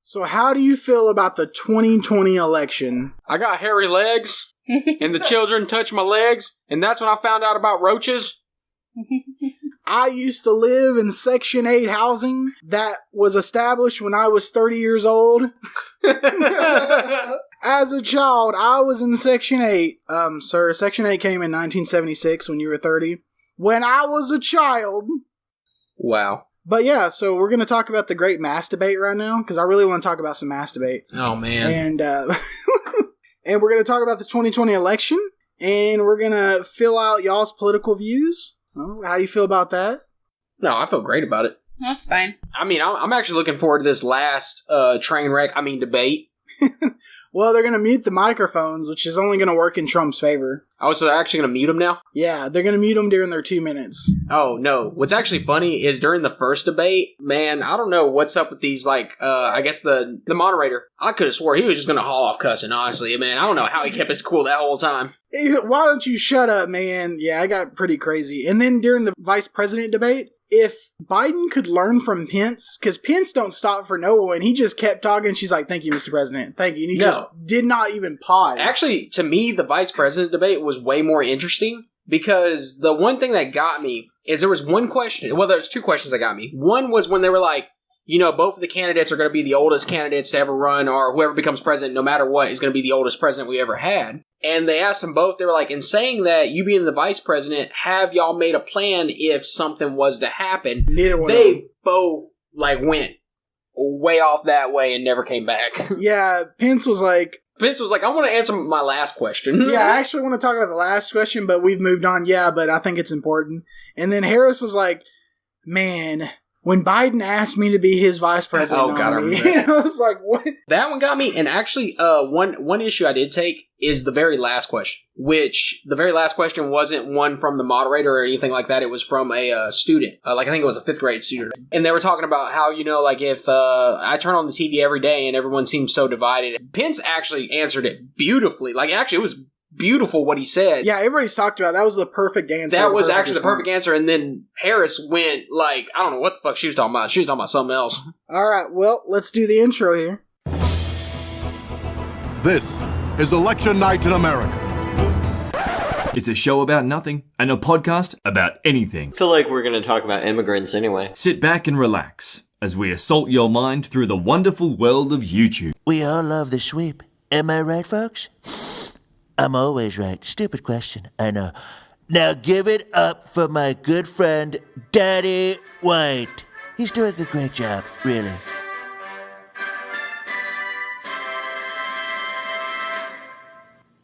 So how do you feel about the 2020 election? I got hairy legs, and the children touch my legs, and that's when I found out about roaches. I used to live in Section 8 housing that was established when I was 30 years old. As a child, I was in Section 8. Sir, Section 8 came in 1976 when you were 30. When I was a child. Wow. But yeah, so we're going to talk about the great mass debate right now, because I really want to talk about some mass debate. Oh, man. And, and we're going to talk about the 2020 election, and we're going to fill out y'all's political views. Oh, how do you feel about that? No, I feel great about it. That's fine. I mean, I'm actually looking forward to this last debate. Well, they're going to mute the microphones, which is only going to work in Trump's favor. Oh, so they're actually going to mute them now? Yeah, they're going to mute them during their 2 minutes. Oh, no. What's actually funny is during the first debate, man, I don't know what's up with these, I guess the moderator. I could have swore he was just going to haul off cussing, honestly. Man, I don't know how he kept his cool that whole time. Hey, why don't you shut up, man? Yeah, I got pretty crazy. And then during the vice president debate, if Biden could learn from Pence, because Pence don't stop for no one, he just kept talking. She's like, "Thank you, Mr. President. Thank you." And he just did not even pause. Actually, to me, the vice president debate was way more interesting because the one thing that got me is there was one question. Well, there's two questions that got me. One was when they were like, both of the candidates are going to be the oldest candidates to ever run, or whoever becomes president, no matter what, is going to be the oldest president we ever had. And they asked them both, they were like, in saying that, you being the vice president, have y'all made a plan if something was to happen? Neither one They both, went way off that way and never came back. Yeah, Pence was like, I want to answer my last question. Yeah, I actually want to talk about the last question, but we've moved on. Yeah, but I think it's important. And then Harris was like, man, when Biden asked me to be his vice president, I remember that. I was like, what? That one got me. And actually, one issue I did take is the very last question, which the very last question wasn't one from the moderator or anything like that. It was from a student. I think it was a 5th grade student. And they were talking about how, if I turn on the TV every day and everyone seems so divided. Pence actually answered it beautifully. It was beautiful what he said. Yeah, everybody's talked about it. That was the perfect answer. That was actually the perfect answer. And then Harris went I don't know what the fuck she was talking about. She was talking about something else. All right, well, let's do the intro here. This is Election Night in America. It's a show about nothing and a podcast about anything. I feel like we're going to talk about immigrants anyway. Sit back and relax as we assault your mind through the wonderful world of YouTube. We all love the sweep. Am I right, folks? I'm always right. Stupid question, I know. Now give it up for my good friend, Daddy White. He's doing a great job, really.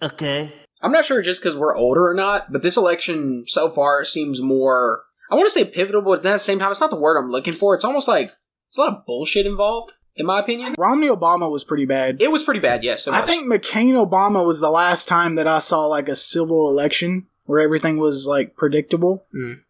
Okay. I'm not sure just because we're older or not, but this election so far seems more, I want to say pivotal, but at the same time, it's not the word I'm looking for. It's almost like it's a lot of bullshit involved. In my opinion. Romney Obama was pretty bad. It was pretty bad, yes. I think McCain Obama was the last time that I saw a civil election where everything was predictable.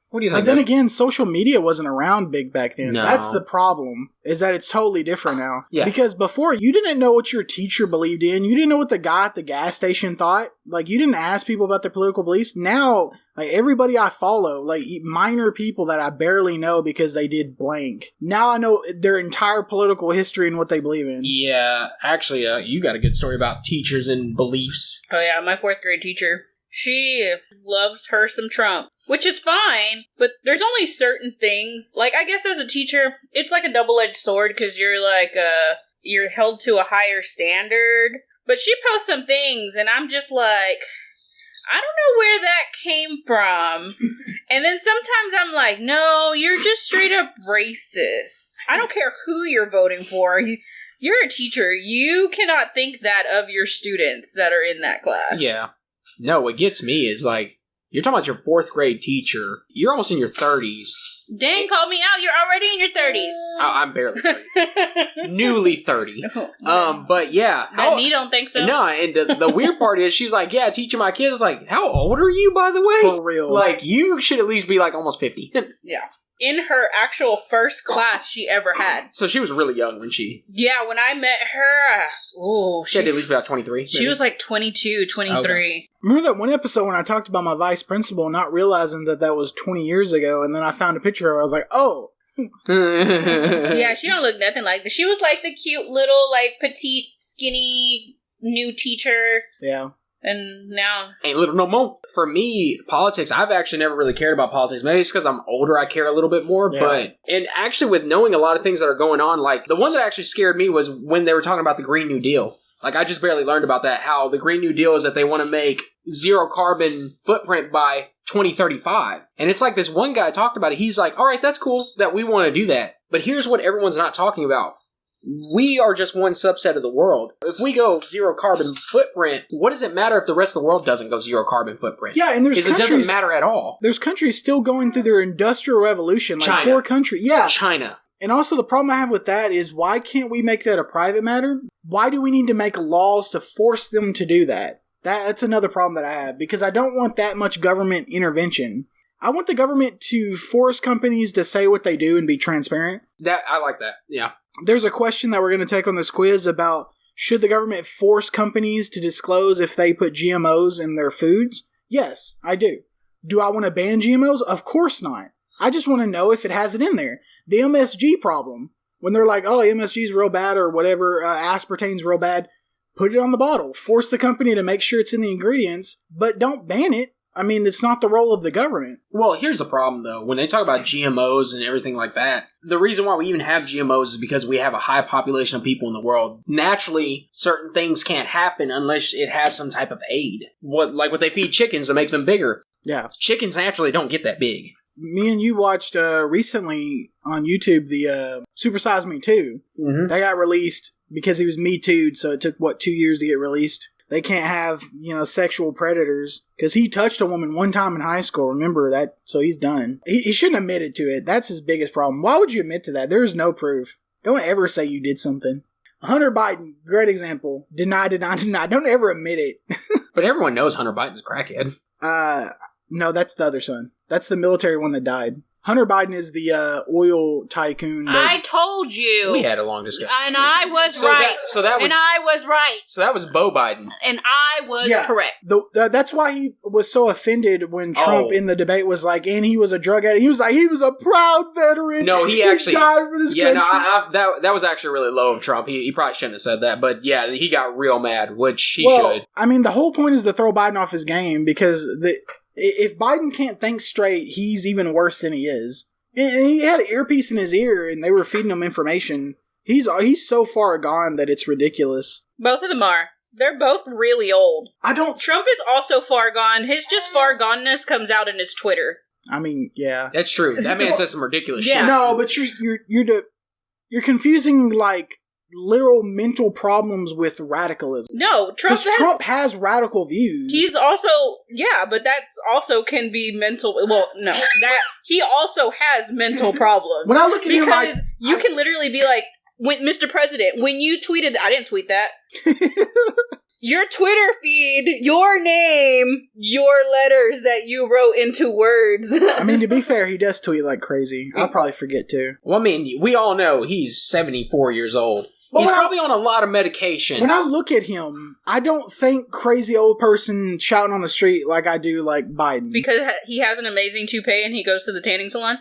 What do you think? But then again, social media wasn't around big back then. No. That's the problem, is that it's totally different now. Yeah. Because before, you didn't know what your teacher believed in. You didn't know what the guy at the gas station thought. You didn't ask people about their political beliefs. Now, everybody I follow, minor people that I barely know because they did blank. Now I know their entire political history and what they believe in. Yeah, actually, you got a good story about teachers and beliefs. Oh yeah, my 4th grade teacher. She loves her some Trump, which is fine, but there's only certain things. I guess as a teacher, it's like a double-edged sword because you're you're held to a higher standard. But she posts some things, and I'm just like, I don't know where that came from. And then sometimes I'm like, no, you're just straight up racist. I don't care who you're voting for. You're a teacher. You cannot think that of your students that are in that class. Yeah. No, what gets me is you're talking about your 4th grade teacher. You're almost in your 30s. Dang, call me out. You're already in your 30s. I'm barely 30. Newly 30. But yeah. You don't think so? No, and the weird part is she's like, yeah, teaching my kids. How old are you, by the way? For real. You should at least be almost 50. Yeah. In her actual first class she ever had. So she was really young when she... Yeah, when I met her, she had to at least be about 23. She was 22, 23. Okay. Remember that one episode when I talked about my vice principal not realizing that was 20 years ago, and then I found a picture of her. I was like, oh, Yeah, she don't look nothing like this. She was like the cute little, like, petite, skinny new teacher. Yeah. And now... Ain't little no more. For me, politics, I've actually never really cared about politics. Maybe it's because I'm older, I care a little bit more. Yeah. And actually with knowing a lot of things that are going on, like, the one that actually scared me was when they were talking about the Green New Deal. Like, I just barely learned about that, how the Green New Deal is that they want to make zero carbon footprint by 2035. And it's like this one guy talked about it. He's like, all right, that's cool that we want to do that. But here's what everyone's not talking about. We are just one subset of the world. If we go zero carbon footprint, what does it matter if the rest of the world doesn't go zero carbon footprint? Yeah, and there's countries... It doesn't matter at all. There's countries still going through their industrial revolution. Like China. Poor country. Yeah. China. And also the problem I have with that is why can't we make that a private matter? Why do we need to make laws to force them to do that? That's another problem that I have, because I don't want that much government intervention. I want the government to force companies to say what they do and be transparent. I like that, yeah. There's a question that we're going to take on this quiz about should the government force companies to disclose if they put GMOs in their foods? Yes, I do. Do I want to ban GMOs? Of course not. I just want to know if it has it in there. The MSG problem, when they're like, oh, MSG is real bad or whatever, aspartame's real bad, put it on the bottle. Force the company to make sure it's in the ingredients, but don't ban it. I mean, it's not the role of the government. Well, here's the problem, though. When they talk about GMOs and everything like that, the reason why we even have GMOs is because we have a high population of people in the world. Naturally, certain things can't happen unless it has some type of aid. Like what they feed chickens to make them bigger. Yeah. Chickens naturally don't get that big. Me and you watched recently on YouTube the Super Size Me 2. Mm-hmm. That got released because he was Me Too'd, so it took, 2 years to get released. They can't have, sexual predators. Because he touched a woman one time in high school, remember that? So he's done. He shouldn't have admitted to it. That's his biggest problem. Why would you admit to that? There is no proof. Don't ever say you did something. Hunter Biden, great example. Deny. Don't ever admit it. But everyone knows Hunter Biden's a crackhead. No, that's the other son. That's the military one that died. Hunter Biden is the oil tycoon. I told you. We had a long discussion. And I was right. And I was right. So that was Beau Biden. And I was correct. That's why he was so offended when Trump in the debate was like, and he was a drug addict. He was like, he was a proud veteran. No, he actually died for this country. that was actually really low of Trump. He probably shouldn't have said that. But yeah, he got real mad, which he should. I mean, the whole point is to throw Biden off his game because if Biden can't think straight, he's even worse than he is. And he had an earpiece in his ear, and they were feeding him information. He's so far gone that it's ridiculous. Both of them are. They're both really old. Trump is also far gone. His just far goneness comes out in his Twitter. I mean, yeah, that's true. That man says some ridiculous shit. No, but you're confusing like literal mental problems with radicalism. No, Trump has radical views. He's also, but that's also can be mental. Well, no, that he also has mental problems. When I look at him, because you can literally be like, Mr. President, when you tweeted, I didn't tweet that. Your Twitter feed, your name, your letters that you wrote into words. I mean, to be fair, he does tweet like crazy. I'll probably forget too. Well, I mean, we all know he's 74 years old. He's probably on a lot of medication. When I look at him, I don't think crazy old person shouting on the street like I do like Biden. Because he has an amazing toupee and he goes to the tanning salon?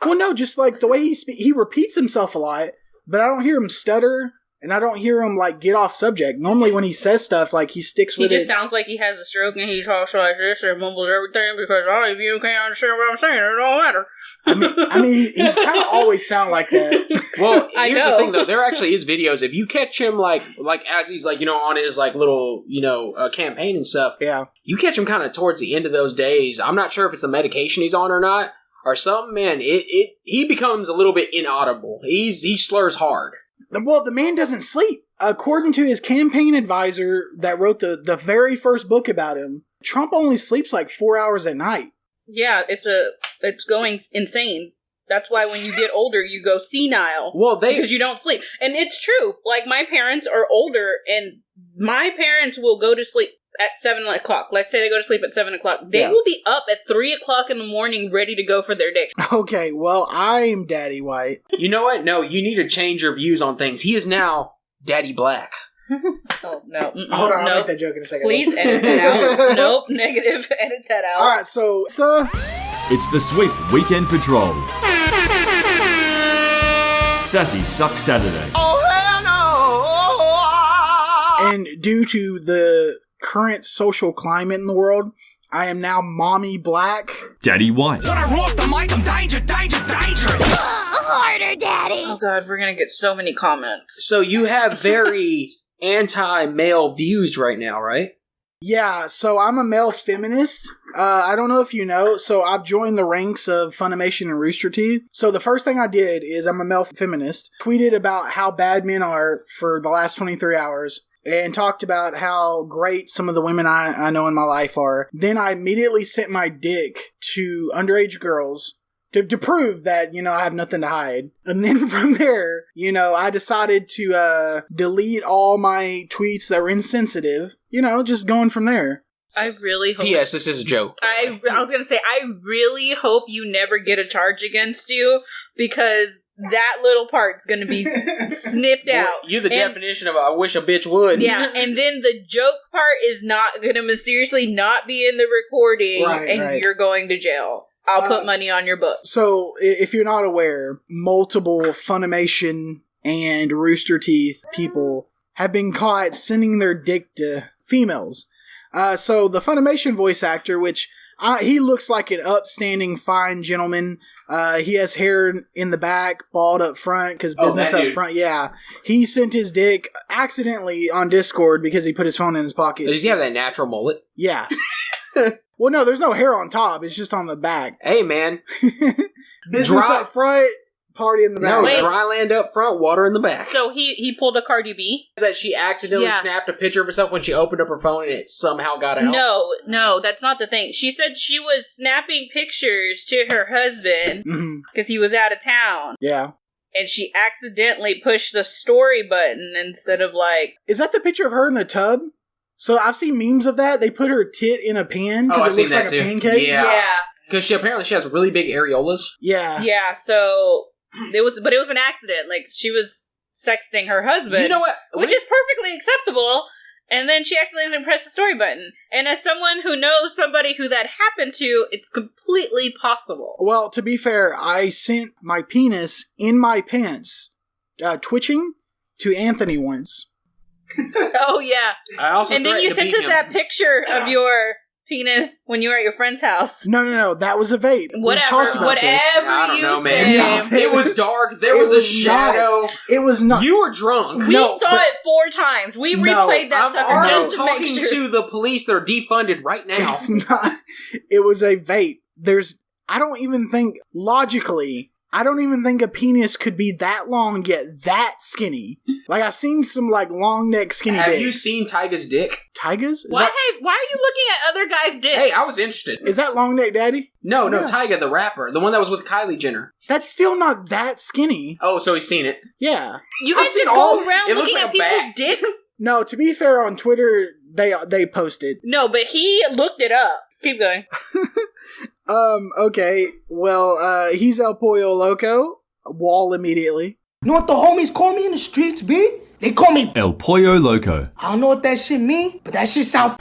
Well, no, just like the way he repeats himself a lot, but I don't hear him stutter. And I don't hear him, like, get off subject. Normally when he says stuff, like, he sticks with it. He just sounds like he has a stroke and he talks like this and mumbles everything because, if you can't understand what I'm saying, it don't matter. I mean, he's kind of always sound like that. Well, here's the thing, though. There actually is videos. If you catch him, like as he's, like, on his, like, little, campaign and stuff. Yeah. You catch him kind of towards the end of those days. I'm not sure if it's the medication he's on or not. Or something, man. He becomes a little bit inaudible. He slurs hard. Well, the man doesn't sleep. According to his campaign advisor that wrote the very first book about him, Trump only sleeps like 4 hours at night. Yeah, it's going insane. That's why when you get older, you go senile. Well, because you don't sleep. And it's true. Like, my parents are older, and my parents will go to sleep at 7 o'clock. Let's say they go to sleep at 7 o'clock. They will be up at 3 o'clock in the morning ready to go for their day. Okay, well, I'm Daddy White. You know what? No, you need to change your views on things. He is now Daddy Black. Oh, no. Hold on, I'll make that joke in a second. Please edit that out. Nope, negative. Edit that out. Alright, so... It's the Sweep Weekend Patrol. Sassy Suck Saturday. And due to the current social climate in the world, I am now mommy black. Daddy White. When I roll off the mic, I'm danger, danger, dangerous. Harder, Daddy! Oh god, we're gonna get so many comments. So you have very anti-male views right now, right? Yeah, so I'm a male feminist. I don't know if you know, so I've joined the ranks of Funimation and Rooster Teeth. So the first thing I did is I'm a male feminist, tweeted about how bad men are for the last 23 hours, and talked about how great some of the women I know in my life are. Then I immediately sent my dick to underage girls to prove that, I have nothing to hide. And then from there, I decided to delete all my tweets that were insensitive, just going from there. I really hope... P.S. This is a joke. I was gonna say, I really hope you never get a charge against you, because that little part's gonna be snipped out. You're the definition of I wish a bitch would. Yeah, and then the joke part is not gonna mysteriously not be in the recording, and you're going to jail. I'll put money on your book. So, if you're not aware, multiple Funimation and Rooster Teeth people have been caught sending their dick to females. So, the Funimation voice actor, which he looks like an upstanding, fine gentleman. He has hair in the back, bald up front, because business up front. Yeah. He sent his dick accidentally on Discord because he put his phone in his pocket. Does he have that natural mullet? Yeah. Well, no, there's no hair on top. It's just on the back. Hey, man. Business up front, party in the back. No, dry land up front, water in the back. So he pulled a Cardi B? That she accidentally snapped a picture of herself when she opened up her phone and it somehow got out? No, that's not the thing. She said she was snapping pictures to her husband because he was out of town. Yeah. And she accidentally pushed the story button instead of Is that the picture of her in the tub? So I've seen memes of that. They put her tit in a pan because it looks like a pancake. Yeah. Because she has really big areolas. Yeah. Yeah, so it was an accident. She was sexting her husband. You know what? Which is perfectly acceptable. And then she accidentally pressed the story button. And as someone who knows somebody who that happened to, it's completely possible. Well, to be fair, I sent my penis in my pants, twitching, to Anthony once. Oh, yeah. I also and then you sent us that picture of your penis when you were at your friend's house. No. That was a vape. Whatever. We talked about this. I don't know, man. Say. It was dark. There was a shadow. It was not. You were drunk. We saw it 4 times. We replayed that sucker just to make sure. To the police. They're defunded right now. It's not. It was a vape. I don't even think a penis could be that long yet that skinny. I've seen some long neck skinny dicks. Have you seen Tyga's dick? Tyga's? Why are you looking at other guys' dicks? Hey, I was interested. Is that long neck daddy? No, Tyga, the rapper. The one that was with Kylie Jenner. That's still not that skinny. Oh, so he's seen it. Yeah. You guys just go around looking at people's dicks? No, to be fair, on Twitter, they posted. No, but he looked it up. Keep going. Okay. Well, he's El Pollo Loco. Wall immediately. You know what the homies call me in the streets, B? They call me El Pollo Loco. I don't know what that shit mean, but that shit sound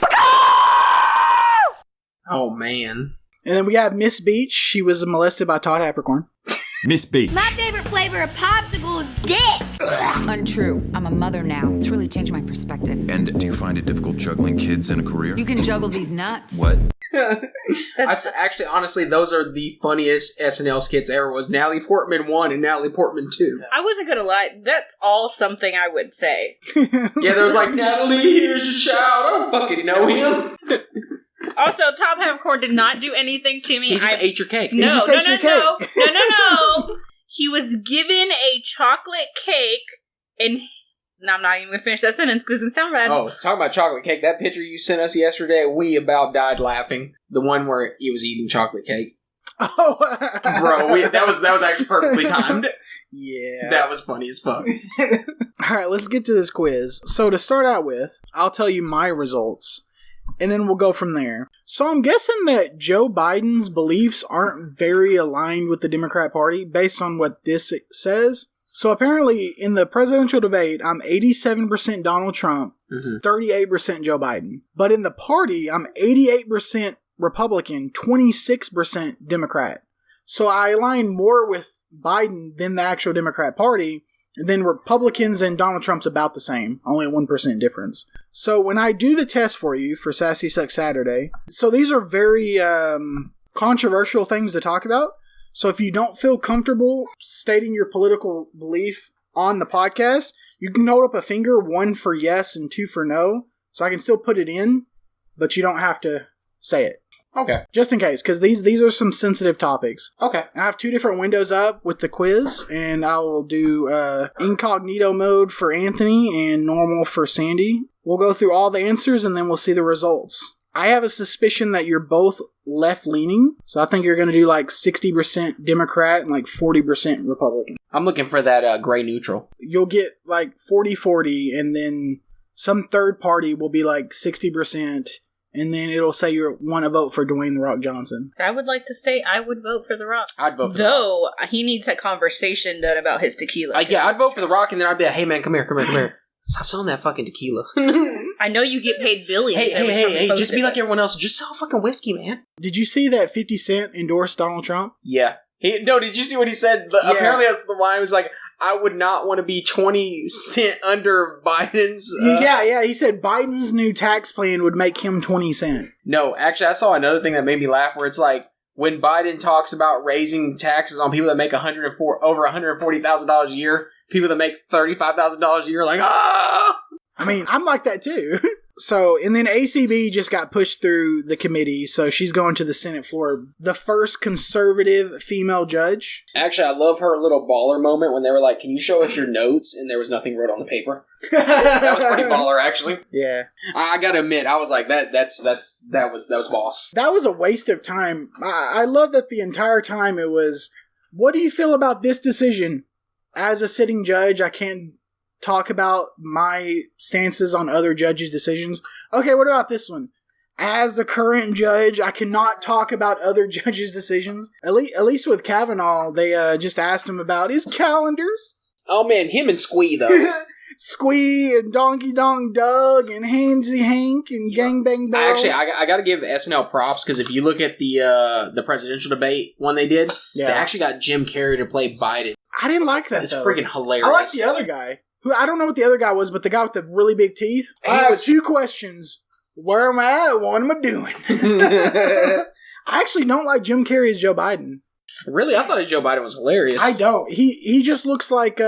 Oh, man. And then we got Miss Beach. She was molested by Todd Hapercorn. Miss Beach. My favorite flavor of popsicle is dick. Untrue. I'm a mother now. It's really changed my perspective. And do you find it difficult juggling kids and a career? You can juggle these nuts. What? Actually, honestly, those are the funniest SNL skits ever. Was Natalie Portman 1 and Natalie Portman 2. I wasn't gonna lie, that's all something I would say. Yeah, there was Natalie, here's your child. I don't fucking know him. Also, Tom Havercorn did not do anything to me. He just ate your cake. No. He was given a chocolate cake, and I'm not even gonna finish that sentence because it doesn't sound bad. Oh, talking about chocolate cake, that picture you sent us yesterday, we about died laughing. The one where he was eating chocolate cake. Oh, bro, that was actually perfectly timed. Yeah, that was funny as fuck. All right, let's get to this quiz. So to start out with, I'll tell you my results, and then we'll go from there. So I'm guessing that Joe Biden's beliefs aren't very aligned with the Democrat Party based on what this says. So apparently in the presidential debate, I'm 87% Donald Trump, 38% Joe Biden. But in the party, I'm 88% Republican, 26% Democrat. So I align more with Biden than the actual Democrat Party. And then Republicans and Donald Trump's about the same, only a 1% difference. So when I do the test for you for Sassy Suck Saturday, so these are very controversial things to talk about. So if you don't feel comfortable stating your political belief on the podcast, you can hold up a finger, 1 for yes and 2 for no. So I can still put it in, but you don't have to say it. Okay. Just in case, because these are some sensitive topics. Okay. I have 2 different windows up with the quiz, and I will do incognito mode for Anthony and normal for Sandy. We'll go through all the answers, and then we'll see the results. I have a suspicion that you're both left-leaning, so I think you're going to do like 60% Democrat and like 40% Republican. I'm looking for that gray neutral. You'll get like 40-40, and then some third party will be like 60%, and then it'll say you want to vote for Dwayne The Rock Johnson. I would like to say I would vote for The Rock. I'd vote for The Rock. Though, he needs a conversation done about his tequila. Yeah, I'd vote for The Rock, and then I'd be like, hey man, come here. Stop selling that fucking tequila. I know you get paid billions. Hey, just be like everyone else. Just sell fucking whiskey, man. Did you see that 50 Cent endorsed Donald Trump? Yeah. Did you see what he said? Yeah. Apparently that's the line. He was like, I would not want to be 20 cent under Biden's... Yeah, he said Biden's new tax plan would make him 20 cent. No, actually, I saw another thing that made me laugh where it's like, when Biden talks about raising taxes on people that make over $140,000 a year, people that make $35,000 a year, like, ah! I mean, I'm like that too. So, and then ACB just got pushed through the committee, so she's going to the Senate floor. The first conservative female judge. Actually, I love her little baller moment when they were like, can you show us your notes? And there was nothing wrote on the paper. That was pretty baller, actually. Yeah. I gotta admit, I was like, that was boss. That was a waste of time. I love that the entire time it was, what do you feel about this decision? As a sitting judge, I can't talk about my stances on other judges' decisions. Okay, what about this one? As a current judge, I cannot talk about other judges' decisions. At least with Kavanaugh, they just asked him about his calendars. Oh man, him and Squee though. Squee and Donkey Dong Doug and Handsy Hank and Gang Bang Bell. Actually, I got to give SNL props because if you look at the presidential debate one they did, they actually got Jim Carrey to play Biden. I didn't like that. It's freaking hilarious. I like the other guy. Who I don't know what the other guy was, but the guy with the really big teeth. I have 2 questions. Where am I at? What am I doing? I actually don't like Jim Carrey as Joe Biden. Really? I thought Joe Biden was hilarious. I don't. He just looks like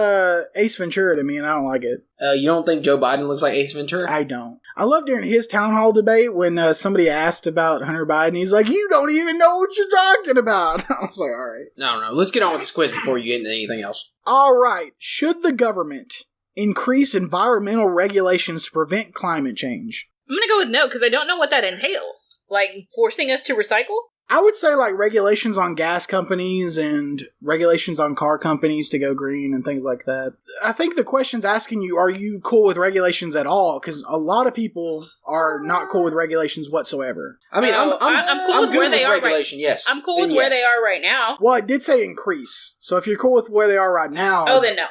Ace Ventura to me, and I don't like it. You don't think Joe Biden looks like Ace Ventura? I don't. I love during his town hall debate when somebody asked about Hunter Biden. He's like, you don't even know what you're talking about. I was like, all right. No. Let's get on with this quiz before you get into anything else. All right. Should the government increase environmental regulations to prevent climate change? I'm going to go with no, because I don't know what that entails. Like, forcing us to recycle? I would say like regulations on gas companies and regulations on car companies to go green and things like that. I think the question's asking you, are you cool with regulations at all? Because a lot of people are not cool with regulations whatsoever. I mean, I'm cool with where they are regulation, yes. I'm cool with where they are right now. Well, it did say increase. So if you're cool with where they are right now... Oh, then no.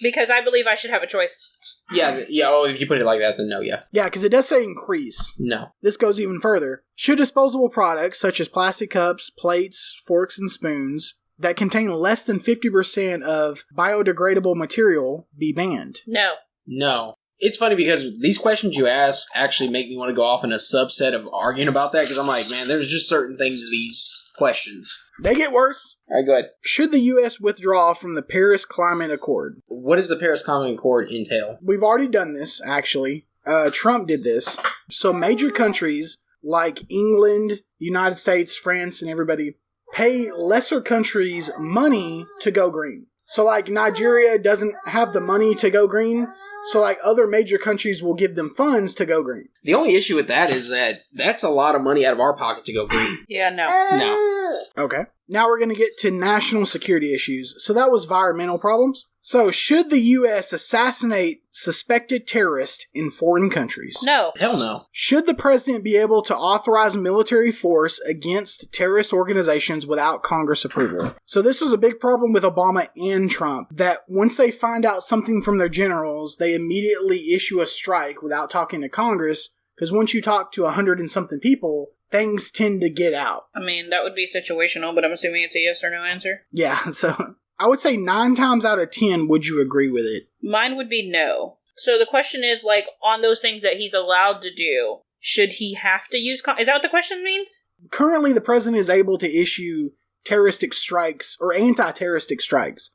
Because I believe I should have a choice. Yeah, oh, if you put it like that, then no, yeah. Yeah, because it does say increase. No. This goes even further. Should disposable products, such as plastic cups, plates, forks, and spoons, that contain less than 50% of biodegradable material be banned? No. No. It's funny because these questions you ask actually make me want to go off in a subset of arguing about that, because I'm like, man, there's just certain things to these questions. They get worse. All right, go ahead. Should the U.S. withdraw from the Paris Climate Accord? What does the Paris Climate Accord entail? We've already done this, actually. Trump did this. So major countries like England, the United States, France, and everybody pay lesser countries money to go green. So like Nigeria doesn't have the money to go green. So like other major countries will give them funds to go green. The only issue with that is that that's a lot of money out of our pocket to go green. Yeah, no. No. Okay. Now we're going to get to national security issues. So that was environmental problems. So should the U.S. assassinate suspected terrorists in foreign countries? No. Hell no. Should the president be able to authorize military force against terrorist organizations without Congress approval? So this was a big problem with Obama and Trump, that once they find out something from their generals, they immediately issue a strike without talking to Congress, because once you talk to 100 and something people, things tend to get out. I mean, that would be situational, but I'm assuming it's a yes or no answer. Yeah, so I would say 9 times out of 10, would you agree with it? Mine would be no. So the question is, like, on those things that he's allowed to do, should he have to use... Is that what the question means? Currently, the president is able to issue terroristic strikes or anti-terroristic strikes.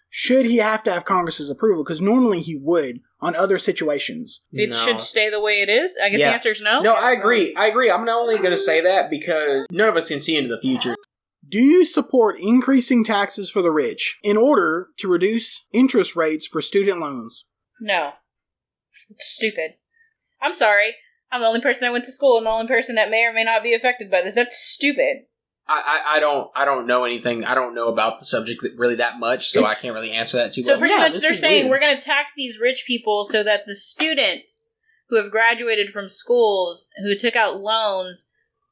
Should he have to have Congress's approval? Because normally he would on other situations. It should stay the way it is? I guess the answer is no? No, I agree. I'm not only going to say that because none of us can see into the future. Do you support increasing taxes for the rich in order to reduce interest rates for student loans? No. It's stupid. I'm sorry. I'm the only person that went to school and the only person that may or may not be affected by this. That's stupid. I don't know anything. I don't know about the subject really that much, so I can't really answer that too well. So pretty much they're saying we're going to tax these rich people so that the students who have graduated from schools, who took out loans,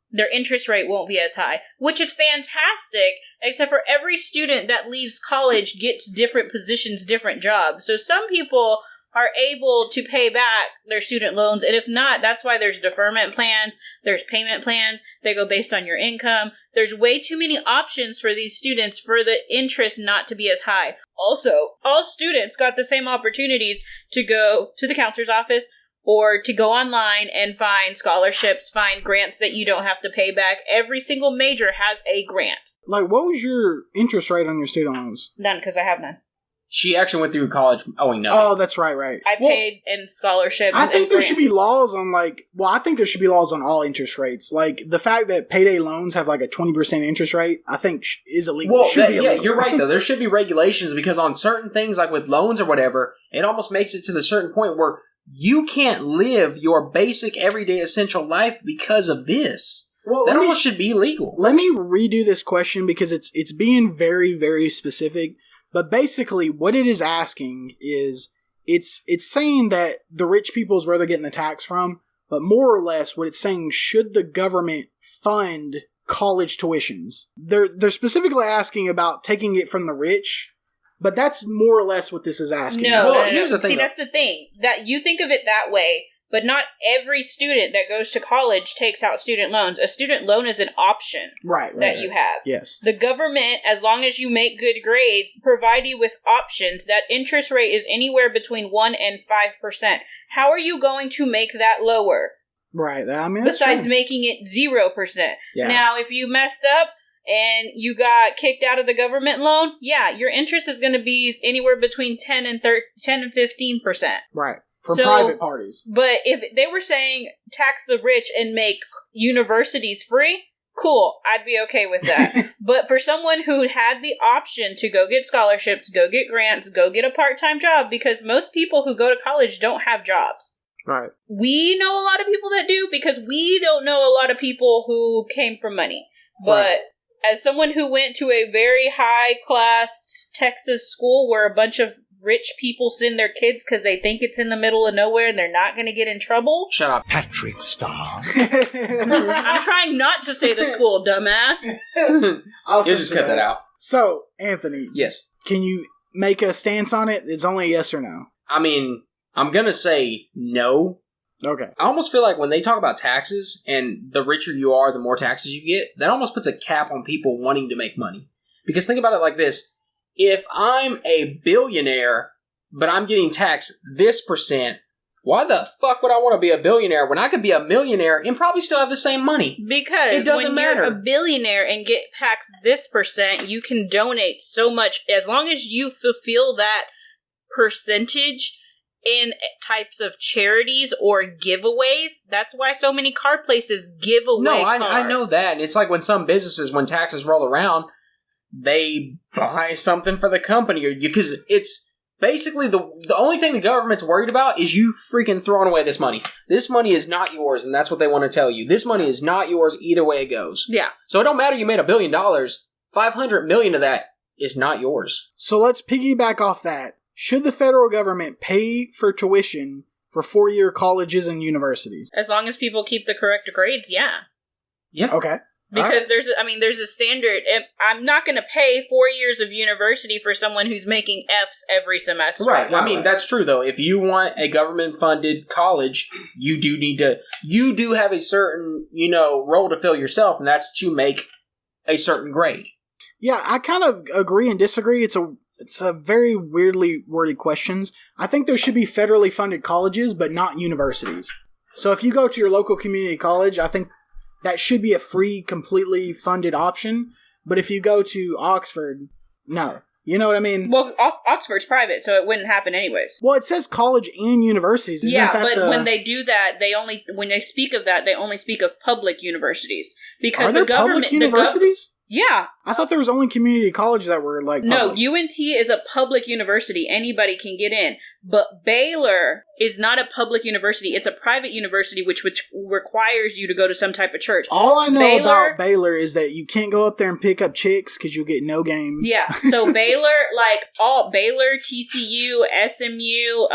their interest rate won't be as high, which is fantastic, except for every student that leaves college gets different positions, different jobs. So some people are able to pay back their student loans, and if not, that's why there's deferment plans, there's payment plans, they go based on your income. There's way too many options for these students for the interest not to be as high. Also, all students got the same opportunities to go to the counselor's office or to go online and find scholarships, find grants that you don't have to pay back. Every single major has a grant. Like, what was your interest rate on your student loans? None, because I have none. She actually went through college owing nothing. Oh, that's right. I paid in scholarships. I think there should be laws on, I think there should be laws on all interest rates. Like, the fact that payday loans have, like, a 20% interest rate, I think is illegal. Well, be illegal. Yeah, you're right, though. There should be regulations because on certain things, like with loans or whatever, it almost makes it to the certain point where you can't live your basic, everyday, essential life because of this. Well, that almost should be illegal. Let me redo this question because it's being very, very specific. But basically, what it is asking is, it's saying that the rich people is where they're getting the tax from, but more or less, what it's saying, should the government fund college tuitions? They're specifically asking about taking it from the rich, but that's more or less what this is asking. No. Here's the thing. See, that's the thing. That you think of it that way, but not every student that goes to college takes out student loans. A student loan is an option that you have. Yes. The government, as long as you make good grades, provide you with options. That interest rate is anywhere between 1% and 5%. How are you going to make that lower? Right. I mean, besides making it 0%. Yeah. Now, if you messed up and you got kicked out of the government loan, your interest is going to be anywhere between 10 and 15%. Right. For private parties. But if they were saying tax the rich and make universities free, cool, I'd be okay with that. But for someone who had the option to go get scholarships, go get grants, go get a part-time job, because most people who go to college don't have jobs. Right. We know a lot of people that do because we don't know a lot of people who came from money. But as someone who went to a very high-class Texas school where a bunch of rich people send their kids because they think it's in the middle of nowhere and they're not going to get in trouble. Shut up. Patrick Star. I'm trying not to say the school, dumbass. You'll just cut that out. So, Anthony. Yes. Can you make a stance on it? It's only a yes or no. I mean, I'm going to say no. Okay. I almost feel like when they talk about taxes and the richer you are, the more taxes you get, that almost puts a cap on people wanting to make money. Because think about it like this. If I'm a billionaire, but I'm getting taxed this %, why the fuck would I want to be a billionaire when I could be a millionaire and probably still have the same money? Because it doesn't matter. You're a billionaire and get taxed this %, you can donate so much. As long as you fulfill that percentage in types of charities or giveaways, that's why so many car places give away cars. I know that. And it's like when some businesses, when taxes roll around, they buy something for the company, or because it's basically the only thing the government's worried about is you freaking throwing away this money. This money is not yours, and that's what they want to tell you. This money is not yours either way it goes. Yeah. So it don't matter you made $1 billion, $500 million of that is not yours. So let's piggyback off that. Should the federal government pay for tuition for 4-year colleges and universities? As long as people keep the correct grades, yeah. Yep. Okay. Because there's a standard. I'm not going to pay 4 years of university for someone who's making Fs every semester. Right. I mean, that's true, though. If you want a government-funded college, you do have a certain, role to fill yourself, and that's to make a certain grade. Yeah, I kind of agree and disagree. It's a very weirdly worded questions. I think there should be federally funded colleges, but not universities. So if you go to your local community college, I think that should be a free, completely funded option. But if you go to Oxford, no. You know what I mean? Well, Oxford's private, so it wouldn't happen anyways. Well, it says college and universities. When they do that, when they speak of that, they only speak of public universities. Because Are there the government, public universities? Yeah. I thought there was only community colleges that were like No, public. UNT is a public university. Anybody can get in. But Baylor is not a public university. It's a private university which requires you to go to some type of church. All I know about Baylor is that you can't go up there and pick up chicks because you'll get no game. Yeah, so Baylor, Baylor, TCU, SMU,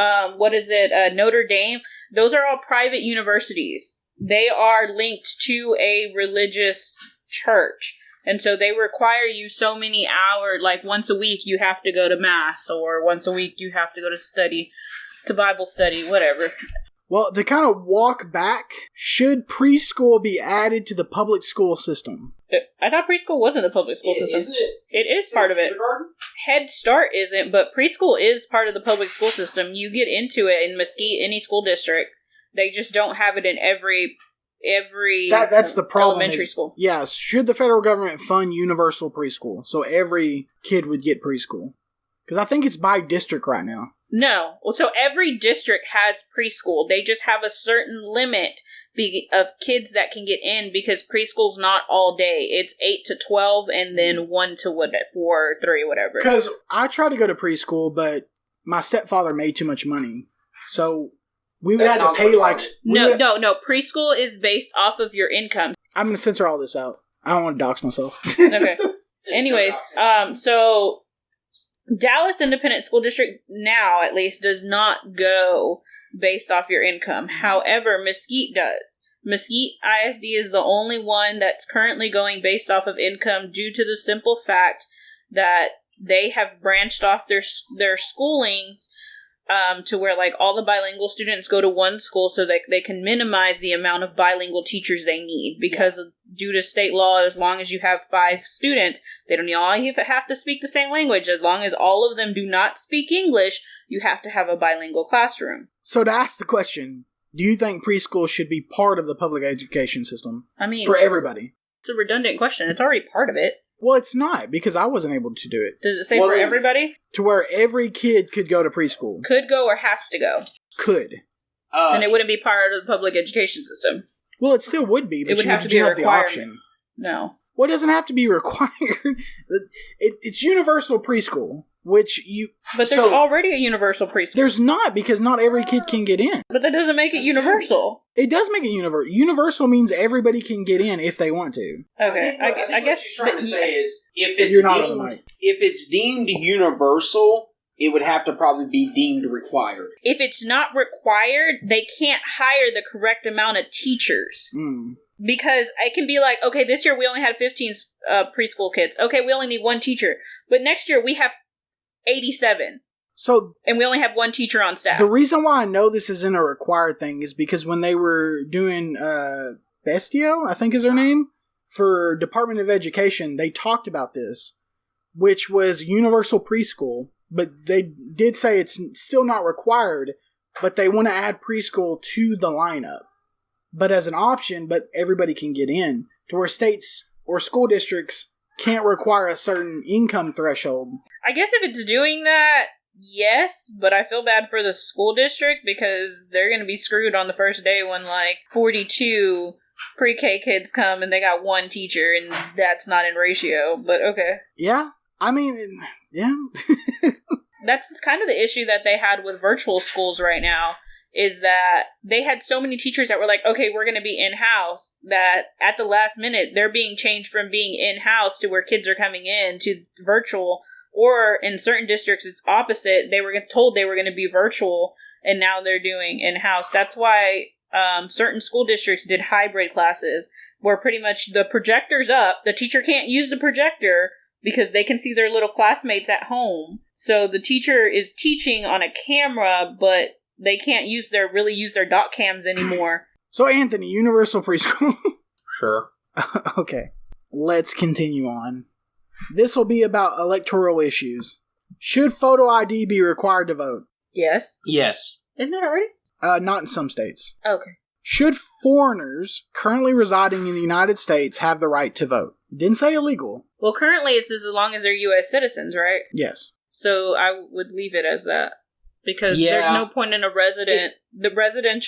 Notre Dame, those are all private universities. They are linked to a religious church. And so they require you so many hours, like once a week you have to go to mass, or once a week you have to go to Bible study, whatever. Well, to kind of walk back, should preschool be added to the public school system? I thought preschool wasn't a public school system. Isn't it? It is part of it. Head Start isn't, but preschool is part of the public school system. You get into it in Mesquite, any school district. They just don't have it in every that's the problem. Elementary school. Yeah, should the federal government fund universal preschool so every kid would get preschool? Because I think it's by district right now. No. Well, so every district has preschool. They just have a certain limit of kids that can get in because preschool's not all day. It's 8 to 12 and then 1 to 4, 3, whatever. Because I tried to go to preschool, but my stepfather made too much money. So we would have to pay No. Preschool is based off of your income. I'm going to censor all this out. I don't want to dox myself. Okay. Anyways, so Dallas Independent School District now, at least, does not go based off your income. However, Mesquite does. Mesquite ISD is the only one that's currently going based off of income due to the simple fact that they have branched off their schoolings to where all the bilingual students go to one school so that they can minimize the amount of bilingual teachers they need because due to state law, as long as you have 5 students, they don't all have to speak the same language. As long as all of them do not speak English, you have to have a bilingual classroom. So to ask the question, do you think preschool should be part of the public education system? I mean, for everybody. It's a redundant question. It's already part of it. Well, it's not, because I wasn't able to do it. Does it say for everybody? To where every kid could go to preschool. Could go or has to go? Could. And it wouldn't be part of the public education system. Well, it still would be, but it would you have to be a have the option. No. Well, it doesn't have to be required. It's universal preschool, which you... But there's already a universal preschool. There's not, because not every kid can get in. But that doesn't make it universal. It does make it universal. Universal means everybody can get in if they want to. Okay, I guess what she's trying to say is if it's deemed universal, it would have to probably be deemed required. If it's not required, they can't hire the correct amount of teachers. Because it can be like, okay, this year we only had 15 preschool kids. Okay, we only need 1 teacher. But next year we have 87. And we only have 1 teacher on staff. The reason why I know this isn't a required thing is because when they were doing Bestio, I think is her name, for Department of Education, they talked about this, which was universal preschool, but they did say it's still not required, but they want to add preschool to the lineup. But as an option, but everybody can get in, to where states or school districts can't require a certain income threshold. I guess if it's doing that, yes, but I feel bad for the school district because they're going to be screwed on the first day when 42 pre-K kids come and they got 1 teacher and that's not in ratio, but okay. Yeah, I mean, yeah. That's kind of the issue that they had with virtual schools right now, is that they had so many teachers that were like, okay, we're going to be in-house, that at the last minute, they're being changed from being in-house to where kids are coming in to virtual, or in certain districts, it's opposite. They were told they were going to be virtual, and now they're doing in-house. That's why certain school districts did hybrid classes, where pretty much the projector's up. The teacher can't use the projector because they can see their little classmates at home. So the teacher is teaching on a camera, but they can't really use their dot cams anymore. So, Anthony, universal preschool. Sure. Okay. Let's continue on. This will be about electoral issues. Should photo ID be required to vote? Yes. Yes. Isn't that already? Not in some states. Okay. Should foreigners currently residing in the United States have the right to vote? Didn't say illegal. Well, currently it's as long as they're U.S. citizens, right? Yes. So I would leave it as that. Because there's no point in a resident. The resident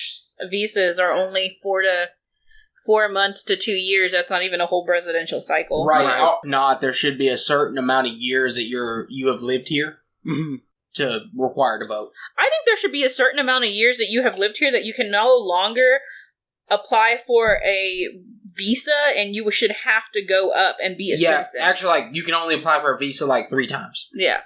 visas are only 4 months to 2 years. That's not even a whole presidential cycle. Right. If not, there should be a certain amount of years that you have lived here to require to vote. I think there should be a certain amount of years that you have lived here that you can no longer apply for a visa, and you should have to go up and be a citizen. Yeah, actually, you can only apply for a visa 3 times. Yeah.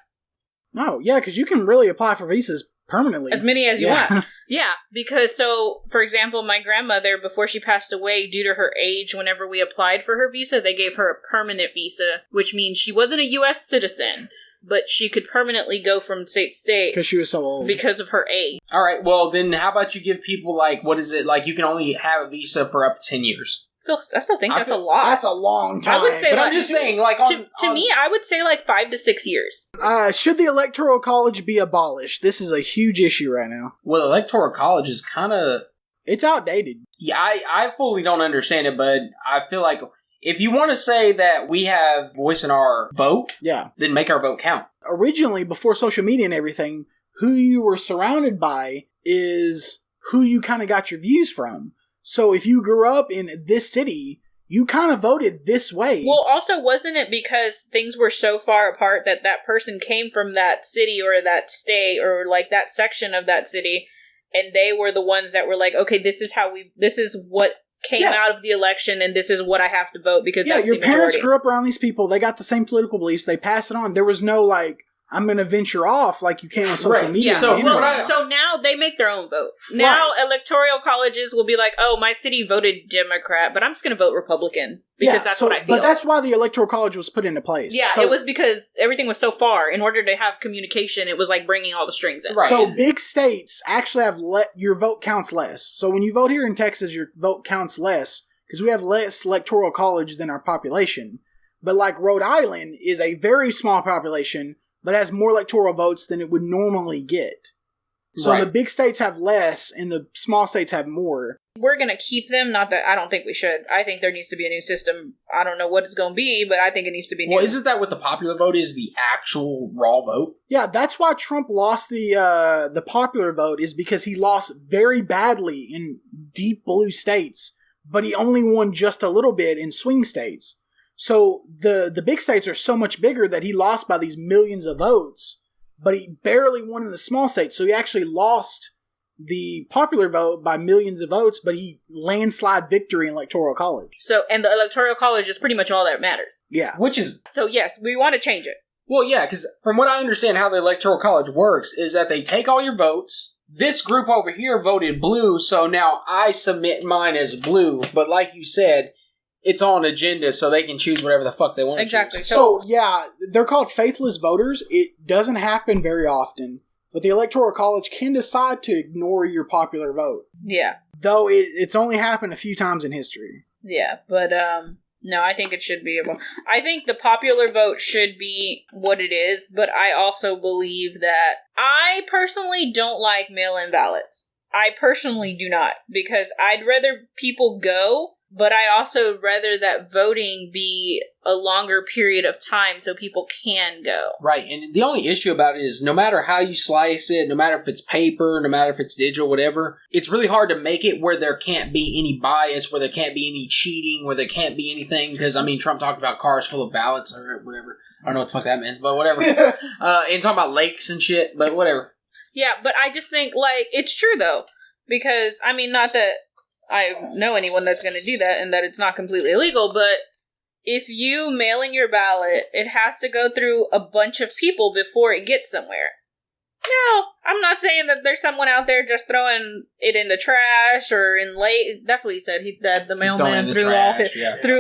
Oh, yeah, because you can really apply for visas permanently. As many as you want. Yeah, because, for example, my grandmother, before she passed away, due to her age, whenever we applied for her visa, they gave her a permanent visa, which means she wasn't a U.S. citizen, but she could permanently go from state to state. Because she was so old. Because of her age. All right, well, then how about you give people, what is it, you can only have a visa for up to 10 years. I still think that's a lot. That's a long time. I would say, but I'm just saying, to me, I would say 5 to 6 years. Should the Electoral College be abolished? This is a huge issue right now. Well, the Electoral College is kind of... It's outdated. Yeah, I fully don't understand it, but I feel like if you want to say that we have voice in our vote, then make our vote count. Originally, before social media and everything, who you were surrounded by is who you kind of got your views from. So if you grew up in this city, you kind of voted this way. Well, also, wasn't it because things were so far apart that person came from that city or that state or that section of that city, and they were the ones that were okay, this is what came out of the election, and this is what I have to vote because that's the majority. Your parents grew up around these people. They got the same political beliefs. They pass it on. There was no I'm going to venture off like you can on social media. Yeah. So now they make their own vote. Now electoral colleges will be oh, my city voted Democrat, but I'm just going to vote Republican because that's what I feel. But that's why the Electoral College was put into place. Yeah, it was because everything was so far. In order to have communication, it was bringing all the strings in. Right. So big states actually have your vote counts less. So when you vote here in Texas, your vote counts less because we have less Electoral College than our population. But Rhode Island is a very small population, but has more electoral votes than it would normally get. So the big states have less, and the small states have more. We're going to keep them, not that I don't think we should. I think there needs to be a new system. I don't know what it's going to be, but I think it needs to be new. Well, isn't that what the popular vote is, the actual raw vote? Yeah, that's why Trump lost the popular vote, is because he lost very badly in deep blue states, but he only won just a little bit in swing states. So the big states are so much bigger that he lost by these millions of votes, but he barely won in the small states. So he actually lost the popular vote by millions of votes, but he landslide victory in Electoral College. So, and the Electoral College is pretty much all that matters. Yeah. Which is... So yes, we want to change it. Well, yeah, because from what I understand how the Electoral College works is that they take all your votes. This group over here voted blue, so now I submit mine as blue. But like you said... It's on an agenda, so they can choose whatever the fuck they want to choose. Exactly. So, yeah, they're called faithless voters. It doesn't happen very often, but the Electoral College can decide to ignore your popular vote. Yeah. Though it's only happened a few times in history. Yeah, but, no, I think it should be able... I think the popular vote should be what it is, but I also believe that I personally don't like mail-in ballots. I personally do not, because I'd rather people go... But I also rather that voting be a longer period of time so people can go. Right, and the only issue about it is no matter how you slice it, no matter if it's paper, no matter if it's digital, whatever, it's really hard to make it where there can't be any bias, where there can't be any cheating, where there can't be anything, because, Trump talked about cars full of ballots or whatever. I don't know what the fuck that meant, but whatever. And talking about lakes and shit, but whatever. Yeah, but I just think, it's true, though, because, not that... I know anyone that's going to do that and that it's not completely illegal, but if you mail in your ballot, it has to go through a bunch of people before it gets somewhere. No, I'm not saying that there's someone out there just throwing it in the trash or in lake. That's what he said. That the mailman threw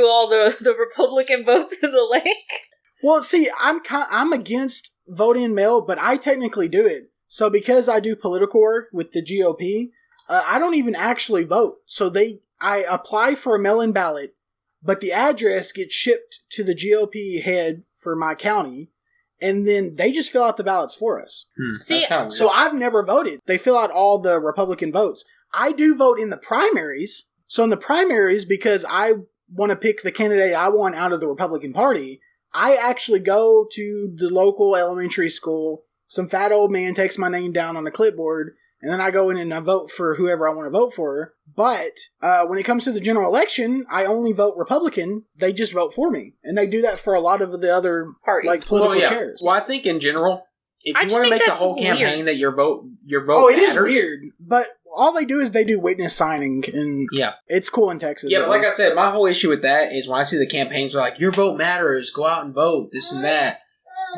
all the Republican votes in the lake. Well, see, I'm against voting mail, but I technically do it. So because I do political work with the GOP, I don't even actually vote. So I apply for a mail-in ballot, but the address gets shipped to the GOP head for my county. And then they just fill out the ballots for us. See, so I've never voted. They fill out all the Republican votes. I do vote in the primaries. So in the primaries, because I want to pick the candidate I want out of the Republican Party, I actually go to the local elementary school. Some fat old man takes my name down on a clipboard, and then I go in and I vote for whoever I want to vote for. But when it comes to the general election, I only vote Republican. They just vote for me. And they do that for a lot of the other parties, like political chairs. Well, I think in general, if you want to make the whole campaign that your vote it matters. Is weird. But all they do is they do witness signing, and it's cool in Texas. Yeah, but like I said, my whole issue with that is when I see the campaigns are like, your vote matters, go out and vote, this and that.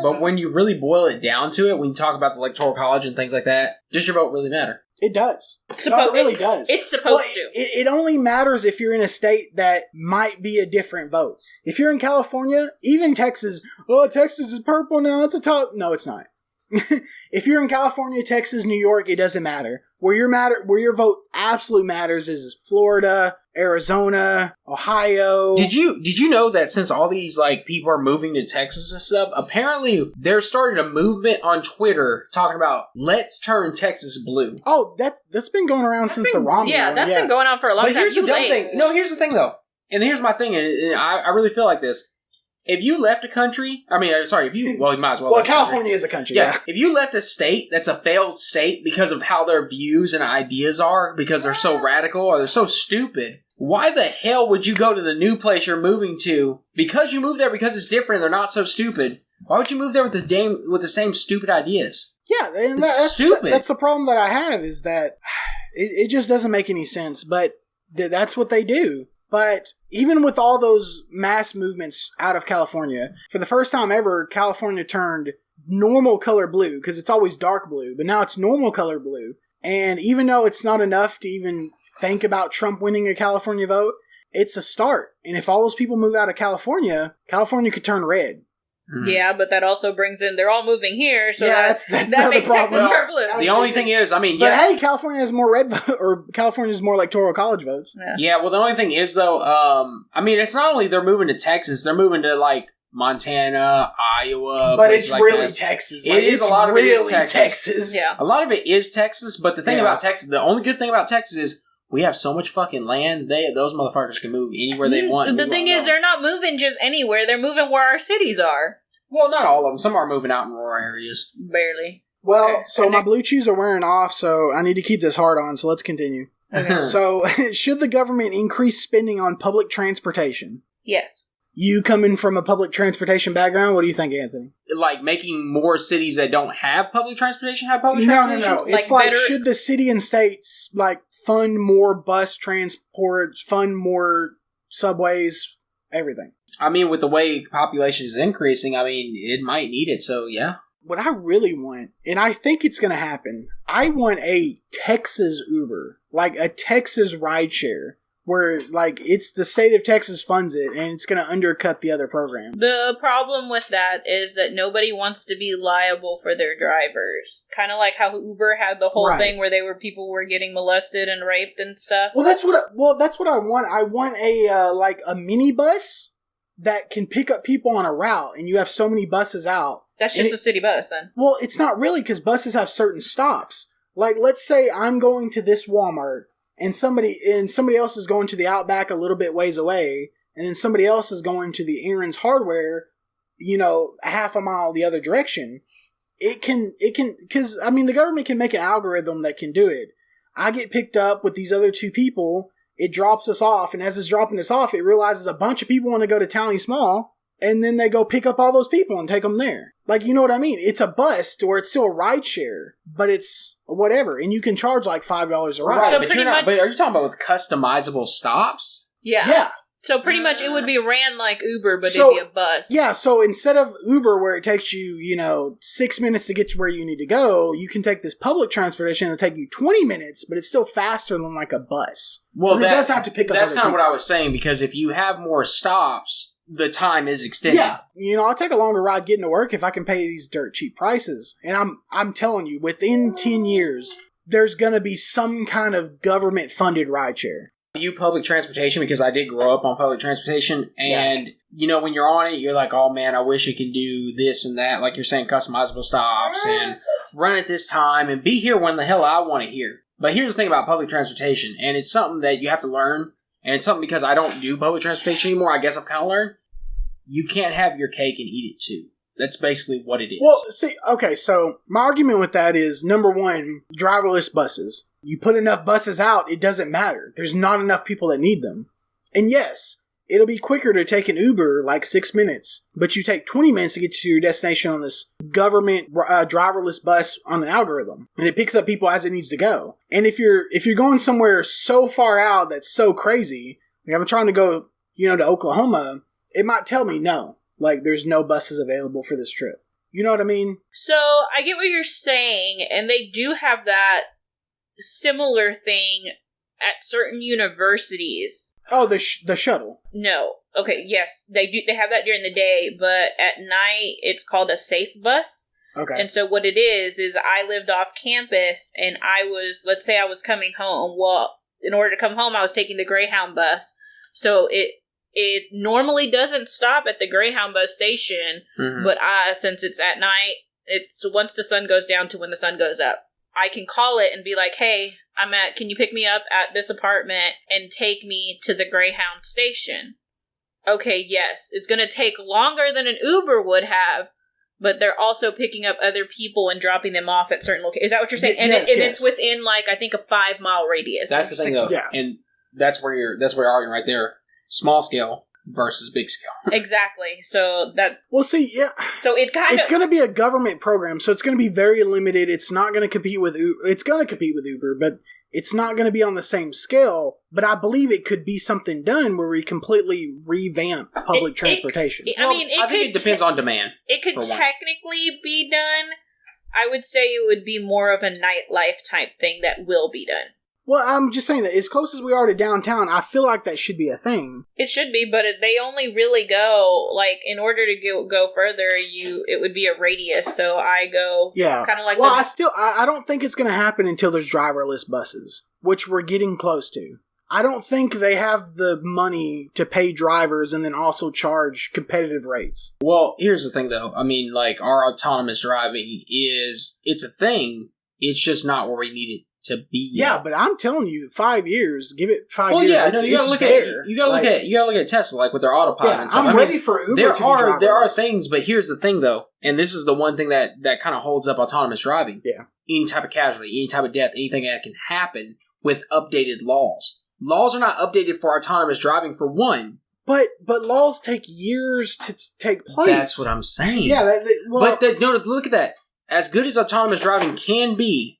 But when you really boil it down to it, when you talk about the Electoral College and things like that, does your vote really matter? It does. It really does. It's supposed to. It only matters if you're in a state that might be a different vote. If you're in California, even Texas, Texas is purple now, it's a top. No, it's not. If you're in California, Texas, New York, it doesn't matter. Where your vote absolutely matters is Florida, Arizona, Ohio. Did you know that since all these like people are moving to Texas and stuff, apparently they're starting a movement on Twitter talking about let's turn Texas blue. Oh, that's been going around since the Romney. Yeah, that's been going on for a long time. Here's the dumb thing. No, here's the thing though, and here's my thing, and I really feel like this. If you left a country, you might as well. Well, California is a country. Yeah. If you left a state that's a failed state because of how their views and ideas are, because they're so radical or they're so stupid, why the hell would you go to the new place you're moving to? Because you moved there because it's different, they're not so stupid. Why would you move there with the same stupid ideas? Yeah, and that's stupid. That's the problem that I have is that it just doesn't make any sense. But that's what they do. But even with all those mass movements out of California, for the first time ever, California turned normal color blue, because it's always dark blue, but now it's normal color blue. And even though it's not enough to even think about Trump winning a California vote, it's a start. And if all those people move out of California, California could turn red. Yeah, but that also brings in, they're all moving here, so that makes Texas turn blue. The only thing is, But hey, California has more red vote, or California has more Electoral College votes. Yeah, well, the only thing is, though, it's not only they're moving to Texas, they're moving to, like, Montana, Iowa. But it's like really Texas. Like, a lot of it is Texas. Yeah. A lot of it is Texas, but the thing about Texas, the only good thing about Texas is we have so much fucking land, those motherfuckers can move anywhere they want. The thing is, they're not moving just anywhere, they're moving where our cities are. Well, not all of them. Some are moving out in rural areas. Barely. Well, so my blue chews are wearing off, so I need to keep this hard on, so let's continue. Okay. So, should the government increase spending on public transportation? Yes. You coming from a public transportation background, what do you think, Anthony? Like making more cities that don't have public transportation have public transportation? No. It's like should the city and states like fund more bus transport, fund more subways, everything? I mean, with the way population is increasing, it might need it, so yeah. What I really want, and I think it's going to happen, I want a Texas Uber, like a Texas rideshare, where like it's the state of Texas funds it, and it's going to undercut the other program. The problem with that is that nobody wants to be liable for their drivers. Kind of like how Uber had the whole thing where people were getting molested and raped and stuff. Well, that's what I want. I want a like a minibus that can pick up people on a route, and you have so many buses out. That's just a city bus, then. Well, it's not really, because buses have certain stops. Like, let's say I'm going to this Walmart, and somebody else is going to the Outback a little bit ways away, and then somebody else is going to the Aaron's Hardware, a half a mile the other direction. It can, because, the government can make an algorithm that can do it. I get picked up with these other two people, it drops us off, and as it's dropping us off, it realizes a bunch of people want to go to Townie Small, and then they go pick up all those people and take them there. Like, you know what I mean? It's a bus, or it's still a ride share, but it's whatever, and you can charge like $5 a ride. Right, but are you talking about with customizable stops? Yeah. Yeah. So pretty much it would be ran like Uber, but it'd be a bus. Yeah, so instead of Uber where it takes you, 6 minutes to get to where you need to go, you can take this public transportation that'll take you 20 minutes, but it's still faster than like a bus. Well, it does have to pick up That's other kind of what people. I was saying, because if you have more stops, the time is extended. Yeah. I'll take a longer ride getting to work if I can pay these dirt cheap prices. And I'm telling you, within 10 years, there's going to be some kind of government-funded rideshare. You public transportation, because I did grow up on public transportation, and when you're on it, you're like, oh man, I wish it could do this and that, like you're saying, customizable stops and run at this time and be here when the hell I want to hear. But here's the thing about public transportation, and it's something that you have to learn, and it's something because I don't do public transportation anymore, I guess I've kind of learned. You can't have your cake and eat it too. That's basically what it is. Well, see, okay, so my argument with that is, number one, driverless buses. You put enough buses out, it doesn't matter. There's not enough people that need them. And yes, it'll be quicker to take an Uber, like 6 minutes, but you take 20 minutes to get to your destination on this government driverless bus on an algorithm. And it picks up people as it needs to go. And if you're going somewhere so far out that's so crazy, like I'm trying to go, to Oklahoma, it might tell me no. Like, there's no buses available for this trip. You know what I mean? So, I get what you're saying, and they do have that similar thing at certain universities. Oh, the shuttle. No. Okay, yes, they do. They have that during the day, but at night, it's called a safe bus. Okay. And so what it is I lived off campus, and let's say I was coming home. Well, in order to come home, I was taking the Greyhound bus. So, it normally doesn't stop at the Greyhound bus station, but since it's at night, it's once the sun goes down to when the sun goes up. I can call it and be like, hey, can you pick me up at this apartment and take me to the Greyhound station? Okay, yes. It's going to take longer than an Uber would have, but they're also picking up other people and dropping them off at certain locations. Is that what you're saying? And, yes, it's within, I think, a 5-mile radius. That's the thing, though. Yeah. And that's where you're arguing right there. Small scale versus big scale. Exactly. So that... Well, see, yeah. So it's going to be a government program, so it's going to be very limited. It's not going to compete with Uber. It's going to compete with Uber, but it's not going to be on the same scale. But I believe it could be something done where we completely revamp public transportation. I think it depends on demand. It could technically be done. I would say it would be more of a nightlife type thing that will be done. Well, I'm just saying that as close as we are to downtown, I feel like that should be a thing. It should be, but they only really go, in order to go further, it would be a radius, so I go kind of like... Well, I don't think it's going to happen until there's driverless buses, which we're getting close to. I don't think they have the money to pay drivers and then also charge competitive rates. Well, here's the thing, though. I mean, our autonomous driving it's a thing. It's just not where we need it to be. Yeah, but I'm telling you, 5 years. Give it 5 years. Yeah, you gotta look at Tesla, with their autopilot and stuff. I'm ready for Uber to be driverless. There are things, but here's the thing, though, and this is the one thing that kind of holds up autonomous driving. Yeah. Any type of casualty, any type of death, anything that can happen with updated laws. Laws are not updated for autonomous driving, for one. But laws take years to take place. That's what I'm saying. Yeah, look at that. As good as autonomous driving can be,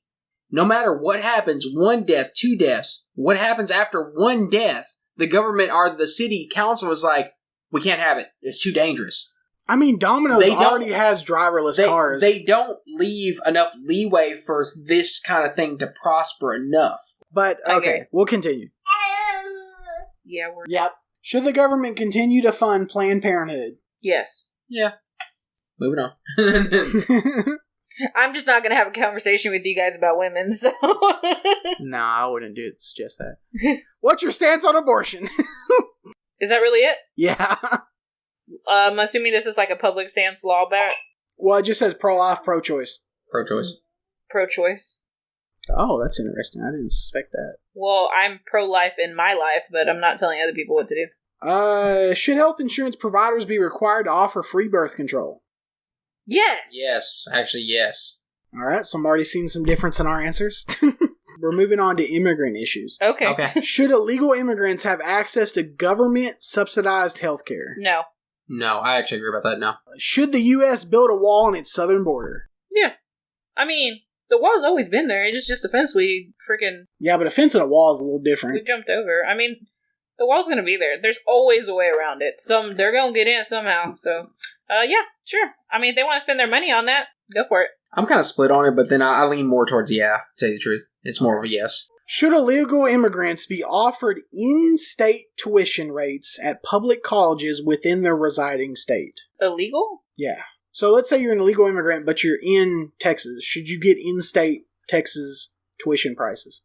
no matter what happens, 1 death, 2 deaths, what happens after 1 death, the government or the city council is like, we can't have it. It's too dangerous. I mean, Domino's already has driverless cars. They don't leave enough leeway for this kind of thing to prosper enough. But, okay, we'll continue. Yeah, Yep. Should the government continue to fund Planned Parenthood? Yes. Yeah. Moving on. I'm just not going to have a conversation with you guys about women, so... Nah, I wouldn't suggest that. What's your stance on abortion? Is that really it? Yeah. I'm assuming this is a public stance law back? Well, it just says pro-life, pro-choice. Pro-choice. Pro-choice. Oh, that's interesting. I didn't suspect that. Well, I'm pro-life in my life, but I'm not telling other people what to do. Should health insurance providers be required to offer free birth control? Yes! Yes. Actually, yes. Alright, so I'm already seeing some difference in our answers. We're moving on to immigrant issues. Okay. Should illegal immigrants have access to government-subsidized health care? No. No, I actually agree about that now. Should the U.S. build a wall on its southern border? Yeah. I mean, the wall's always been there. It's just a fence we freaking... Yeah, but a fence and a wall is a little different. We jumped over. I mean, The wall's gonna be there. There's always a way around it. They're gonna get in somehow. So, yeah, sure. I mean, if they want to spend their money on that, go for it. I'm kind of split on it, but then I lean more towards yeah, to tell you the truth. It's more of a yes. Should illegal immigrants be offered in-state tuition rates at public colleges within their residing state? Illegal? Yeah. So let's say you're an illegal immigrant, but you're in Texas. Should you get in-state Texas tuition prices?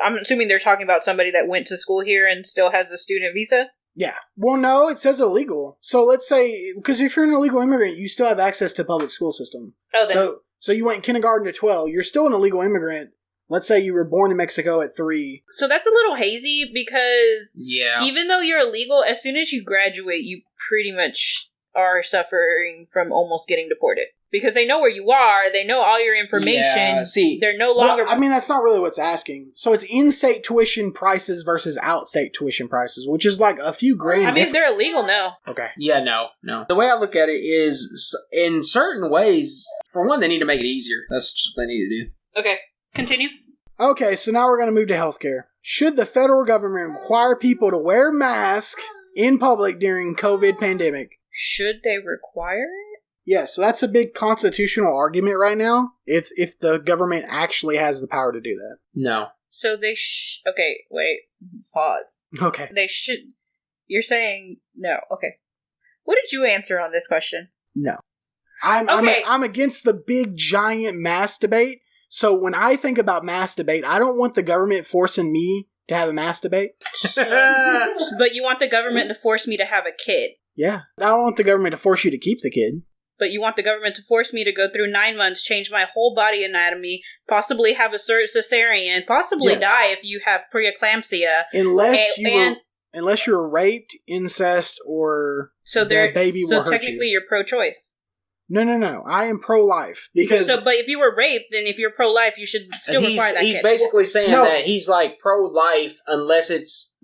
I'm assuming they're talking about somebody that went to school here and still has a student visa? Yeah. Well, no, it says illegal. So let's say, because if you're an illegal immigrant, you still have access to public school system. Oh, then. So you went kindergarten to 12. You're still an illegal immigrant. Let's say you were born in Mexico at 3. So that's a little hazy because yeah, even though you're illegal, as soon as you graduate, you pretty much are suffering from almost getting deported. Because they know where you are, they know all your information. Yeah, see, they're no longer... Well, I mean, that's not really what's asking. So it's in-state tuition prices versus out-state tuition prices, which is like a few grand. I mean, if they're illegal, no. Okay. Yeah, no. The way I look at it is, in certain ways, for one, they need to make it easier. That's just what they need to do. Okay, continue. Okay, so now we're going to move to healthcare. Should the federal government require people to wear masks in public during COVID pandemic? Should they require it? Yeah, so that's a big constitutional argument right now, if the government actually has the power to do that. No. So they okay, wait. Pause. Okay. They should... You're saying no. Okay. What did you answer on this question? No. I'm against the big, giant mask debate. So when I think about mask debate, I don't want the government forcing me to have a mask debate. But you want the government to force me to have a kid. Yeah. I don't want the government to force you to keep the kid. But you want the government to force me to go through 9 months, change my whole body anatomy, possibly have a cesarean, possibly die if you have preeclampsia. Unless you're raped, incest, or the baby will hurt you. So technically you're pro-choice. No. I am pro-life. But if you were raped, then if you're pro-life, you should still require that kid. He's basically saying that he's like pro-life unless it's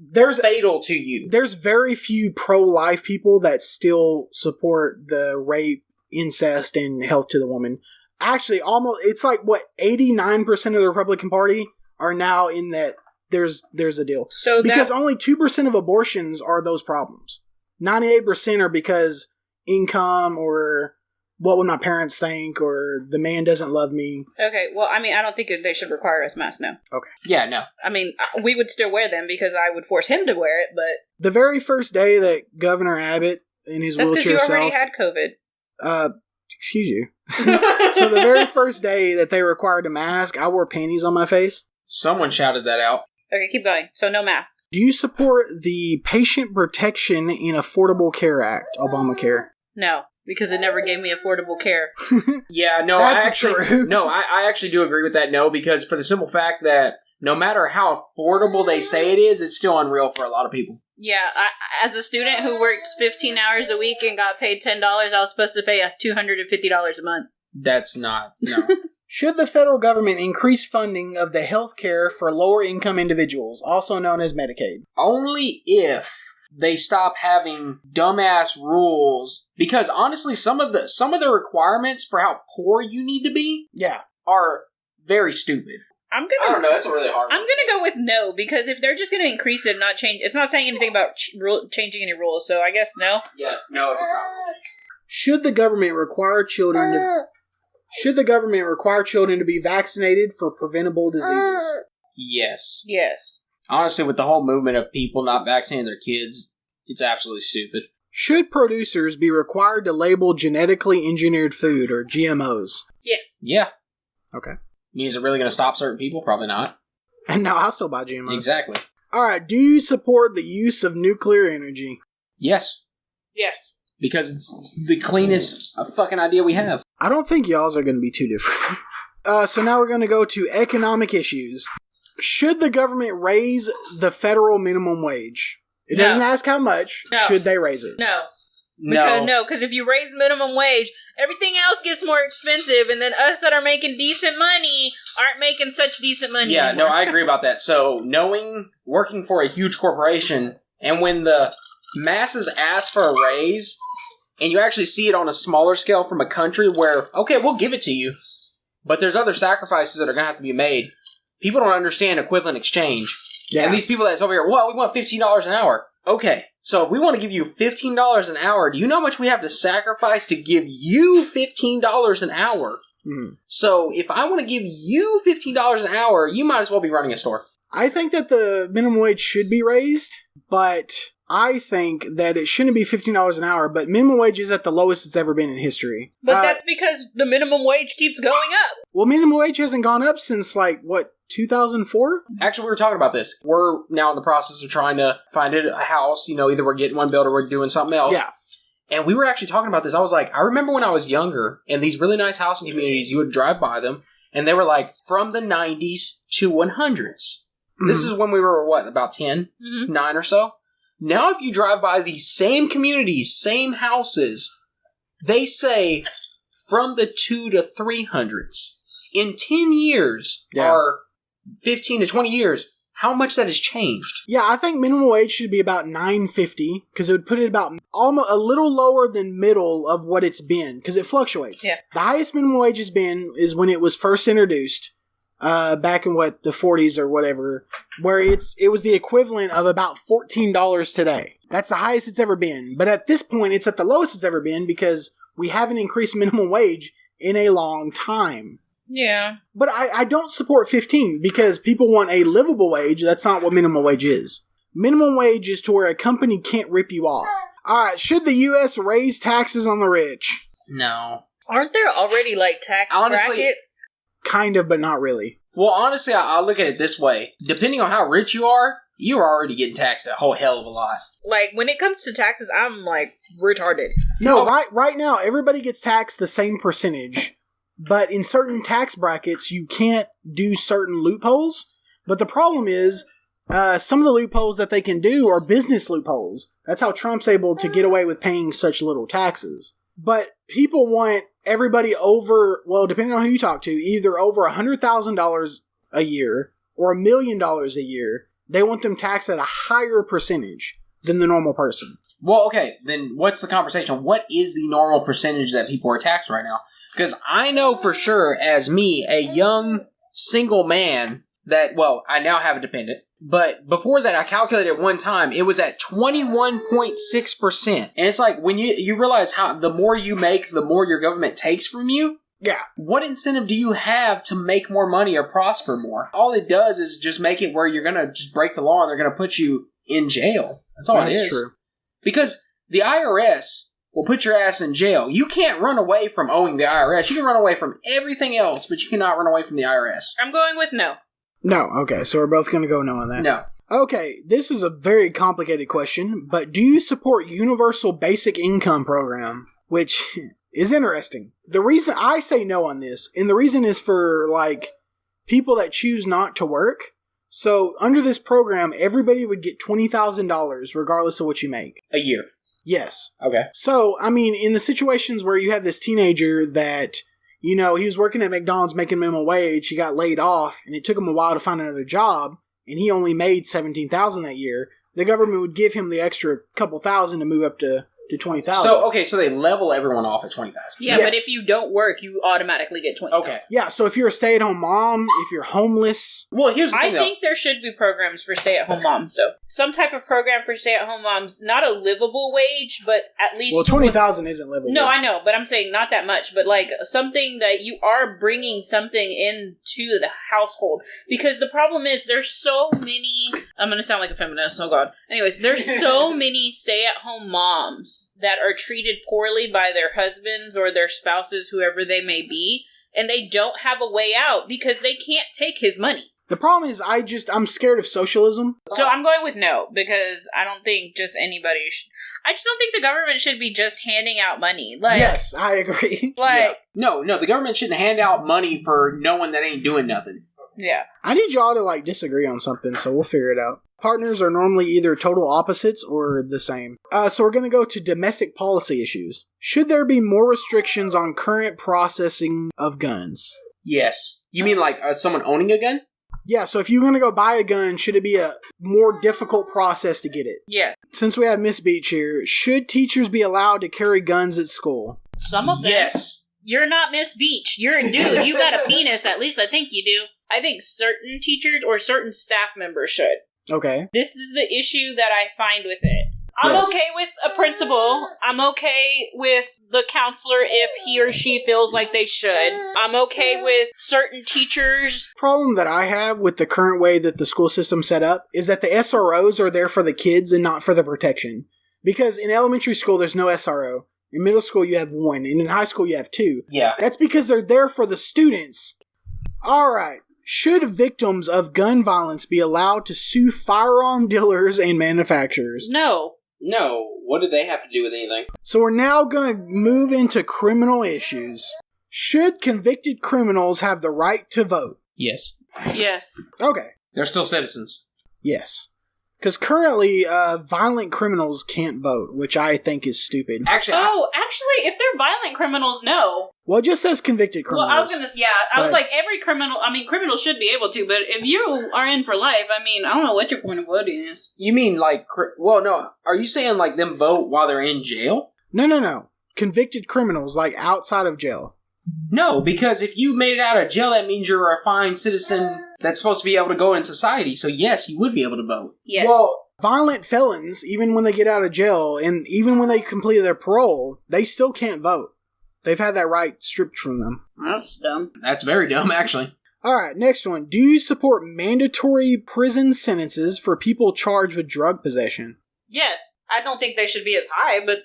fatal to you. There's very few pro-life people that still support the rape, incest, and health to the woman. Actually, it's like, 89% of the Republican Party are now in that there's a deal. Because only 2% of abortions are those problems. 98% are because income or what would my parents think, or the man doesn't love me. Okay, well, I mean, I don't think they should require us masks, no. Okay. Yeah, no. I mean, we would still wear them because I would force him to wear it, but... The very first day that Governor Abbott in his wheelchair That's because you already had COVID. Excuse you. So the very first day that they required a mask, I wore panties on my face. Someone shouted that out. Okay, keep going. So no mask. Do you support the Patient Protection in Affordable Care Act, Obamacare? No. Because it never gave me affordable care. Yeah, no, That's true. No, I actually do agree with that, no, because for the simple fact that no matter how affordable they say it is, it's still unreal for a lot of people. Yeah, as a student who worked 15 hours a week and got paid $10, I was supposed to pay $250 a month. That's not, no. Should the federal government increase funding of the health care for lower income individuals, also known as Medicaid? Only if they stop having dumbass rules, because honestly, some of the requirements for how poor you need to be, are very stupid. I don't know. That's a really hard one. I'm gonna go with no, because if they're just gonna increase it, and not change, it's not saying anything about changing any rules. So I guess no. Yeah, no. If it's not. Should the government require children to be vaccinated for preventable diseases? Yes. Yes. Honestly, with the whole movement of people not vaccinating their kids, it's absolutely stupid. Should producers be required to label genetically engineered food, or GMOs? Yes. Yeah. Okay. Is it really going to stop certain people? Probably not. And now I'll still buy GMOs. Exactly. Alright, do you support the use of nuclear energy? Yes. Yes. Because it's the cleanest fucking idea we have. I don't think y'all's are going to be too different. So now we're going to go to economic issues. Should the government raise the federal minimum wage? It doesn't ask how much. No. Should they raise it? No. No. Because if you raise minimum wage, everything else gets more expensive, and then us that are making decent money aren't making such decent money anymore. No, I agree about that. So, working for a huge corporation, and when the masses ask for a raise, and you actually see it on a smaller scale from a country where, okay, we'll give it to you, but there's other sacrifices that are going to have to be made. People don't understand equivalent exchange. Yeah. And these people that's over here, well, we want $15 an hour. Okay, so if we want to give you $15 an hour, do you know how much we have to sacrifice to give you $15 an hour? Mm. So if I want to give you $15 an hour, you might as well be running a store. I think that the minimum wage should be raised, but I think that it shouldn't be $15 an hour, but minimum wage is at the lowest it's ever been in history. But that's because the minimum wage keeps going up. Well, minimum wage hasn't gone up since, 2004? Actually, we were talking about this. We're now in the process of trying to find a house. Either we're getting one built or we're doing something else. Yeah. And we were actually talking about this. I was like, I remember when I was younger, in these really nice housing communities, you would drive by them, and they were from the 90s to 100s. This is when we were, about 10, 9 or so? Now if you drive by these same communities, same houses, they say from the 2 to 300s. In 10 years, or 15 to 20 years, how much that has changed. Yeah, I think minimum wage should be about $9.50, because it would put it about almost a little lower than middle of what it's been, because it fluctuates. Yeah. The highest minimum wage has been is when it was first introduced. Back in the 40s or whatever, where it was the equivalent of about $14 today. That's the highest it's ever been. But at this point, it's at the lowest it's ever been because we haven't increased minimum wage in a long time. Yeah. But I don't support 15 because people want a livable wage. That's not what minimum wage is. Minimum wage is to where a company can't rip you off. Alright, should the U.S. raise taxes on the rich? No. Aren't there already, tax brackets? Kind of, but not really. Well, honestly, I'll look at it this way. Depending on how rich you're already getting taxed a whole hell of a lot. When it comes to taxes, I'm, retarded. No, right now, everybody gets taxed the same percentage. But in certain tax brackets, you can't do certain loopholes. But the problem is, some of the loopholes that they can do are business loopholes. That's how Trump's able to get away with paying such little taxes. But people want everybody over, depending on who you talk to, either over $100,000 a year or $1 million a year. They want them taxed at a higher percentage than the normal person. Well, okay, then what's the conversation? What is the normal percentage that people are taxed right now? Because I know for sure, as me, a young single man, that, I now have a dependent. But before that, I calculated one time, it was at 21.6%. And it's when you realize how the more you make, the more your government takes from you. Yeah. What incentive do you have to make more money or prosper more? All it does is just make it where you're going to just break the law and they're going to put you in jail. That's all it is. That's true. Because the IRS will put your ass in jail. You can't run away from owing the IRS. You can run away from everything else, but you cannot run away from the IRS. I'm going with no. No, okay, so we're both going to go no on that. No. Okay, this is a very complicated question, but do you support universal basic income program? Which is interesting. The reason I say no on this, and the reason is for, people that choose not to work. So, under this program, everybody would get $20,000 regardless of what you make. A year. Yes. Okay. So, in the situations where you have this teenager that... he was working at McDonald's making minimum wage, he got laid off, and it took him a while to find another job, and he only made $17,000 that year. The government would give him the extra couple thousand to move up to $20,000. So they level everyone off at $20,000. Yeah, yes. But if you don't work, you automatically get $20,000. Okay. Yeah, so if you're a stay-at-home mom, if you're homeless... Well, here's the thing, I think there should be programs for stay-at-home moms, though. Some type of program for stay-at-home moms, not a livable wage, but at least... Well, $20,000 isn't livable. No, I know, but I'm saying not that much, but something that you are bringing something into the household. Because the problem is, there's so many... I'm going to sound like a feminist, oh god. Anyways, there's so many stay-at-home moms that are treated poorly by their husbands or their spouses, whoever they may be, and they don't have a way out because they can't take his money. The problem is I'm scared of socialism. So I'm going with no, because I don't think just anybody I just don't think the government should be just handing out money. Yes, I agree. No, the government shouldn't hand out money for no one that ain't doing nothing. Yeah. I need y'all to disagree on something, so we'll figure it out. Partners are normally either total opposites or the same. So we're going to go to domestic policy issues. Should there be more restrictions on current processing of guns? Yes. You mean someone owning a gun? Yeah, so if you're going to go buy a gun, should it be a more difficult process to get it? Yeah. Since we have Miss Beach here, should teachers be allowed to carry guns at school? Some of them. Yes. You're not Miss Beach. You're a dude. You got a penis. At least I think you do. I think certain teachers or certain staff members should. Okay. This is the issue that I find with it. I'm Yes. okay with a principal. I'm okay with the counselor if he or she feels like they should. I'm okay with certain teachers. Problem that I have with the current way that the school system's set up is that the SROs are there for the kids and not for the protection. Because in elementary school, there's no SRO. In middle school, you have one. And in high school, you have two. Yeah. That's because they're there for the students. All right. Should victims of gun violence be allowed to sue firearm dealers and manufacturers? No. No, what do they have to do with anything? So we're now going to move into criminal issues. Should convicted criminals have the right to vote? Yes. Yes. Okay. They're still citizens. Yes. Because currently, violent criminals can't vote, which I think is stupid. Actually, if they're violent criminals, no. Well, it just says convicted criminals. Well, I was like, every criminal should be able to, but if you are in for life, I don't know what your point of voting is. You mean like, no, are you saying like them vote while they're in jail? No. Convicted criminals, like outside of jail. No, because if you made it out of jail, that means you're a fine citizen that's supposed to be able to go in society. So yes, you would be able to vote. Yes. Well, violent felons, even when they get out of jail, and even when they complete their parole, they still can't vote. They've had that right stripped from them. That's dumb. That's very dumb, actually. Alright, next one. Do you support mandatory prison sentences for people charged with drug possession? Yes. I don't think they should be as high, but,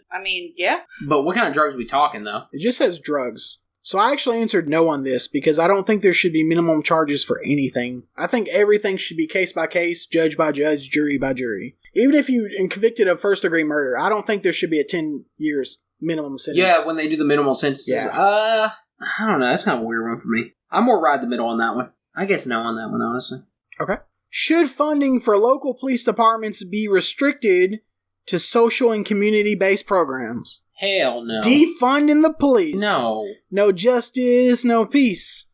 yeah. But what kind of drugs are we talking, though? It just says drugs. So I actually answered no on this because I don't think there should be minimum charges for anything. I think everything should be case by case, judge by judge, jury by jury. Even if you're convicted of first degree murder, I don't think there should be a 10 years minimum sentence. Yeah, when they do the minimal sentences. Yeah. I don't know. That's kind of a weird one for me. I'm more ride the middle on that one. I guess no on that one, honestly. Okay. Should funding for local police departments be restricted to social and community-based programs? Hell no. Defunding the police. No. No justice, no peace.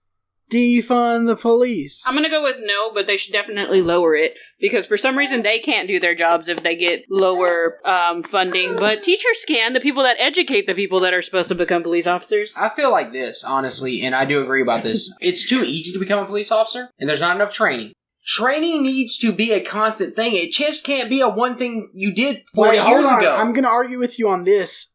Defund the police. I'm gonna go with no, but they should definitely lower it, because for some reason they can't do their jobs if they get lower funding, but teachers can, the people that educate the people that are supposed to become police officers. I feel like this, honestly, and I do agree about this. It's too easy to become a police officer, and there's not enough training. Training needs to be a constant thing. It just can't be a one thing you did 40 years ago. I'm going to argue with you on this.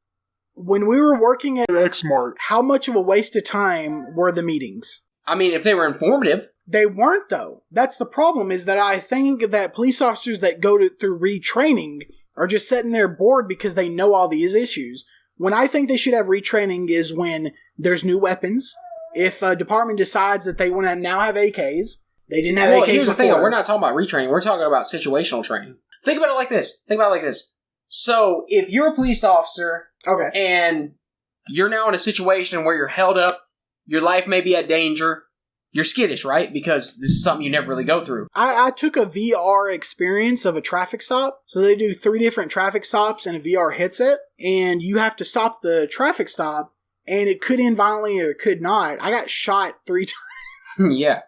When we were working at Xmart, how much of a waste of time were the meetings? I mean, if they were informative. They weren't, though. That's the problem, is that I think that police officers that go through retraining are just sitting there bored because they know all these issues. When I think they should have retraining is when there's new weapons. If a department decides that they want to now have AKs, they didn't have AKs here's before. the thing. We're not talking about retraining. We're talking about situational training. Think about it like this. So, if you're a police officer, okay, and you're now in a situation where you're held up, your life may be at danger, you're skittish, right? Because this is something you never really go through. I took a VR experience of a traffic stop. So they do 3 different traffic stops in a VR headset, and you have to stop the traffic stop, and it could end violently or it could not. I got shot 3 times. Yeah.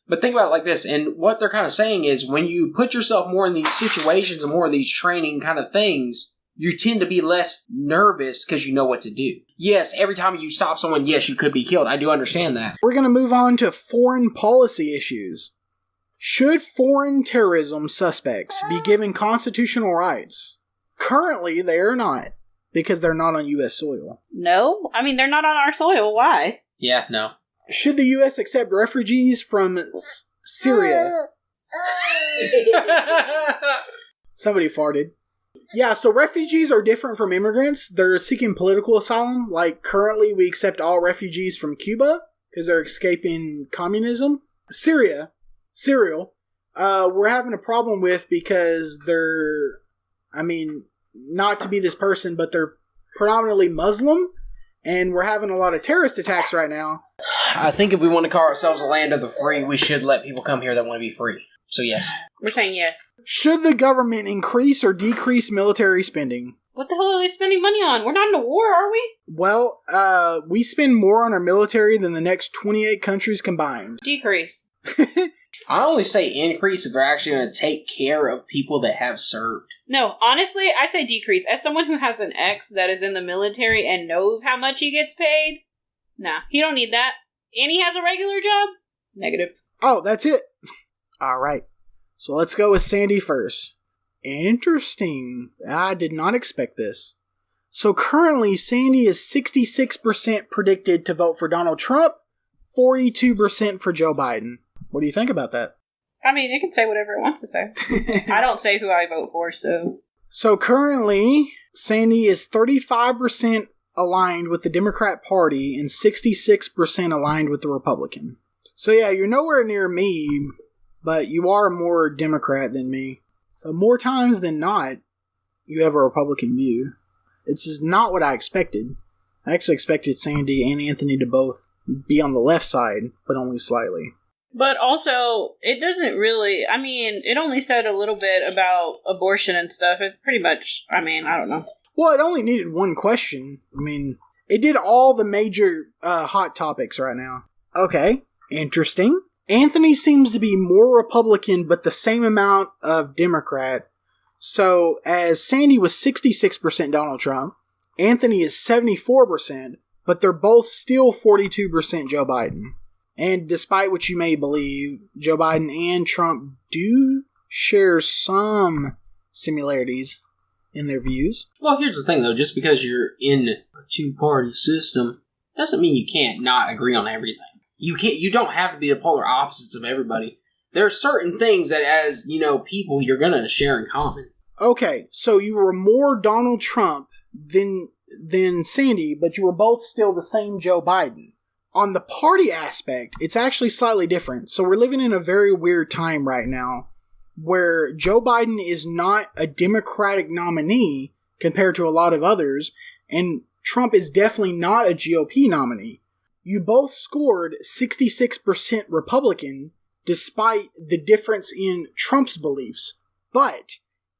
But think about it like this, and what they're kind of saying is when you put yourself more in these situations and more of these training kind of things, you tend to be less nervous because you know what to do. Yes, every time you stop someone, yes, you could be killed. I do understand that. We're going to move on to foreign policy issues. Should foreign terrorism suspects be given constitutional rights? Currently, they are not, because they're not on U.S. soil. No? I mean, they're not on our soil. Why? Yeah, no. Should the U.S. accept refugees from Syria? Somebody farted. Yeah, so refugees are different from immigrants. They're seeking political asylum. Like, currently we accept all refugees from Cuba because they're escaping communism. Syria, we're having a problem with because they're, not to be this person, but they're predominantly Muslim, and we're having a lot of terrorist attacks right now. I think if we want to call ourselves a land of the free, we should let people come here that want to be free. So yes. We're saying yes. Should the government increase or decrease military spending? What the hell are they spending money on? We're not in a war, are we? Well, we spend more on our military than the next 28 countries combined. Decrease. I only say increase if they're actually going to take care of people that have served. No, honestly, I say decrease. As someone who has an ex that is in the military and knows how much he gets paid, nah, he don't need that. And he has a regular job? Negative. Oh, that's it. All right. So let's go with Sandy first. Interesting. I did not expect this. So currently, Sandy is 66% predicted to vote for Donald Trump, 42% for Joe Biden. What do you think about that? I mean, it can say whatever it wants to say. I don't say who I vote for, so... So currently, Sandy is 35% aligned with the Democrat Party and 66% aligned with the Republican. So yeah, you're nowhere near me, but you are more Democrat than me. So more times than not, you have a Republican view. It's just not what I expected. I actually expected Sandy and Anthony to both be on the left side, but only slightly. But also, it doesn't really... I mean, it only said a little bit about abortion and stuff. It pretty much... I mean, I don't know. Well, it only needed one question. I mean, it did all the major hot topics right now. Okay, interesting. Anthony seems to be more Republican, but the same amount of Democrat. So, as Sandy was 66% Donald Trump, Anthony is 74%, but they're both still 42% Joe Biden. And despite what you may believe, Joe Biden and Trump do share some similarities in their views. Well, here's the thing, though. Just because you're in a two-party system doesn't mean you can't not agree on everything. You don't have to be the polar opposites of everybody. There are certain things that, as, people, you're going to share in common. Okay, so you were more Donald Trump than Sandy, but you were both still the same Joe Biden. On the party aspect, it's actually slightly different. So we're living in a very weird time right now where Joe Biden is not a Democratic nominee compared to a lot of others, and Trump is definitely not a GOP nominee. You both scored 66% Republican despite the difference in Trump's beliefs. But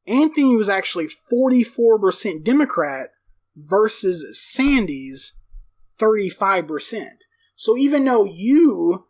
Anthony was actually 44% Democrat versus Sandy's 35%. So even though you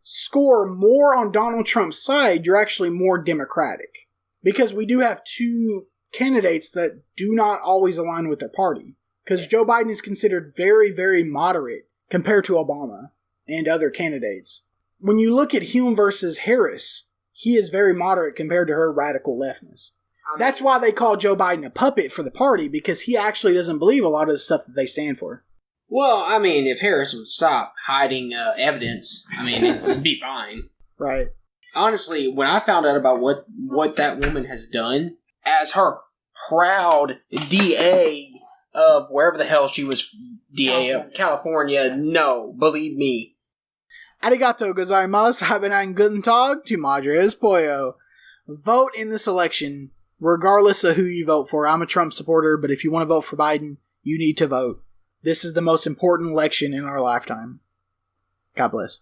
score more on Donald Trump's side, you're actually more Democratic. Because we do have two candidates that do not always align with their party. Because Joe Biden is considered very, very moderate compared to Obama and other candidates. When you look at Hume versus Harris, he is very moderate compared to her radical leftness. That's why they call Joe Biden a puppet for the party, because he actually doesn't believe a lot of the stuff that they stand for. Well, I mean, if Harris would stop hiding evidence, I mean, it'd be fine. Right. Honestly, when I found out about what that woman has done, as her proud DA of wherever the hell she was DA of California, no, believe me. Arigato gozaimasu, haben einen guten Tag, tu madre es pollo. Vote in this election, regardless of who you vote for. I'm a Trump supporter, but if you want to vote for Biden, you need to vote. This is the most important election in our lifetime. God bless.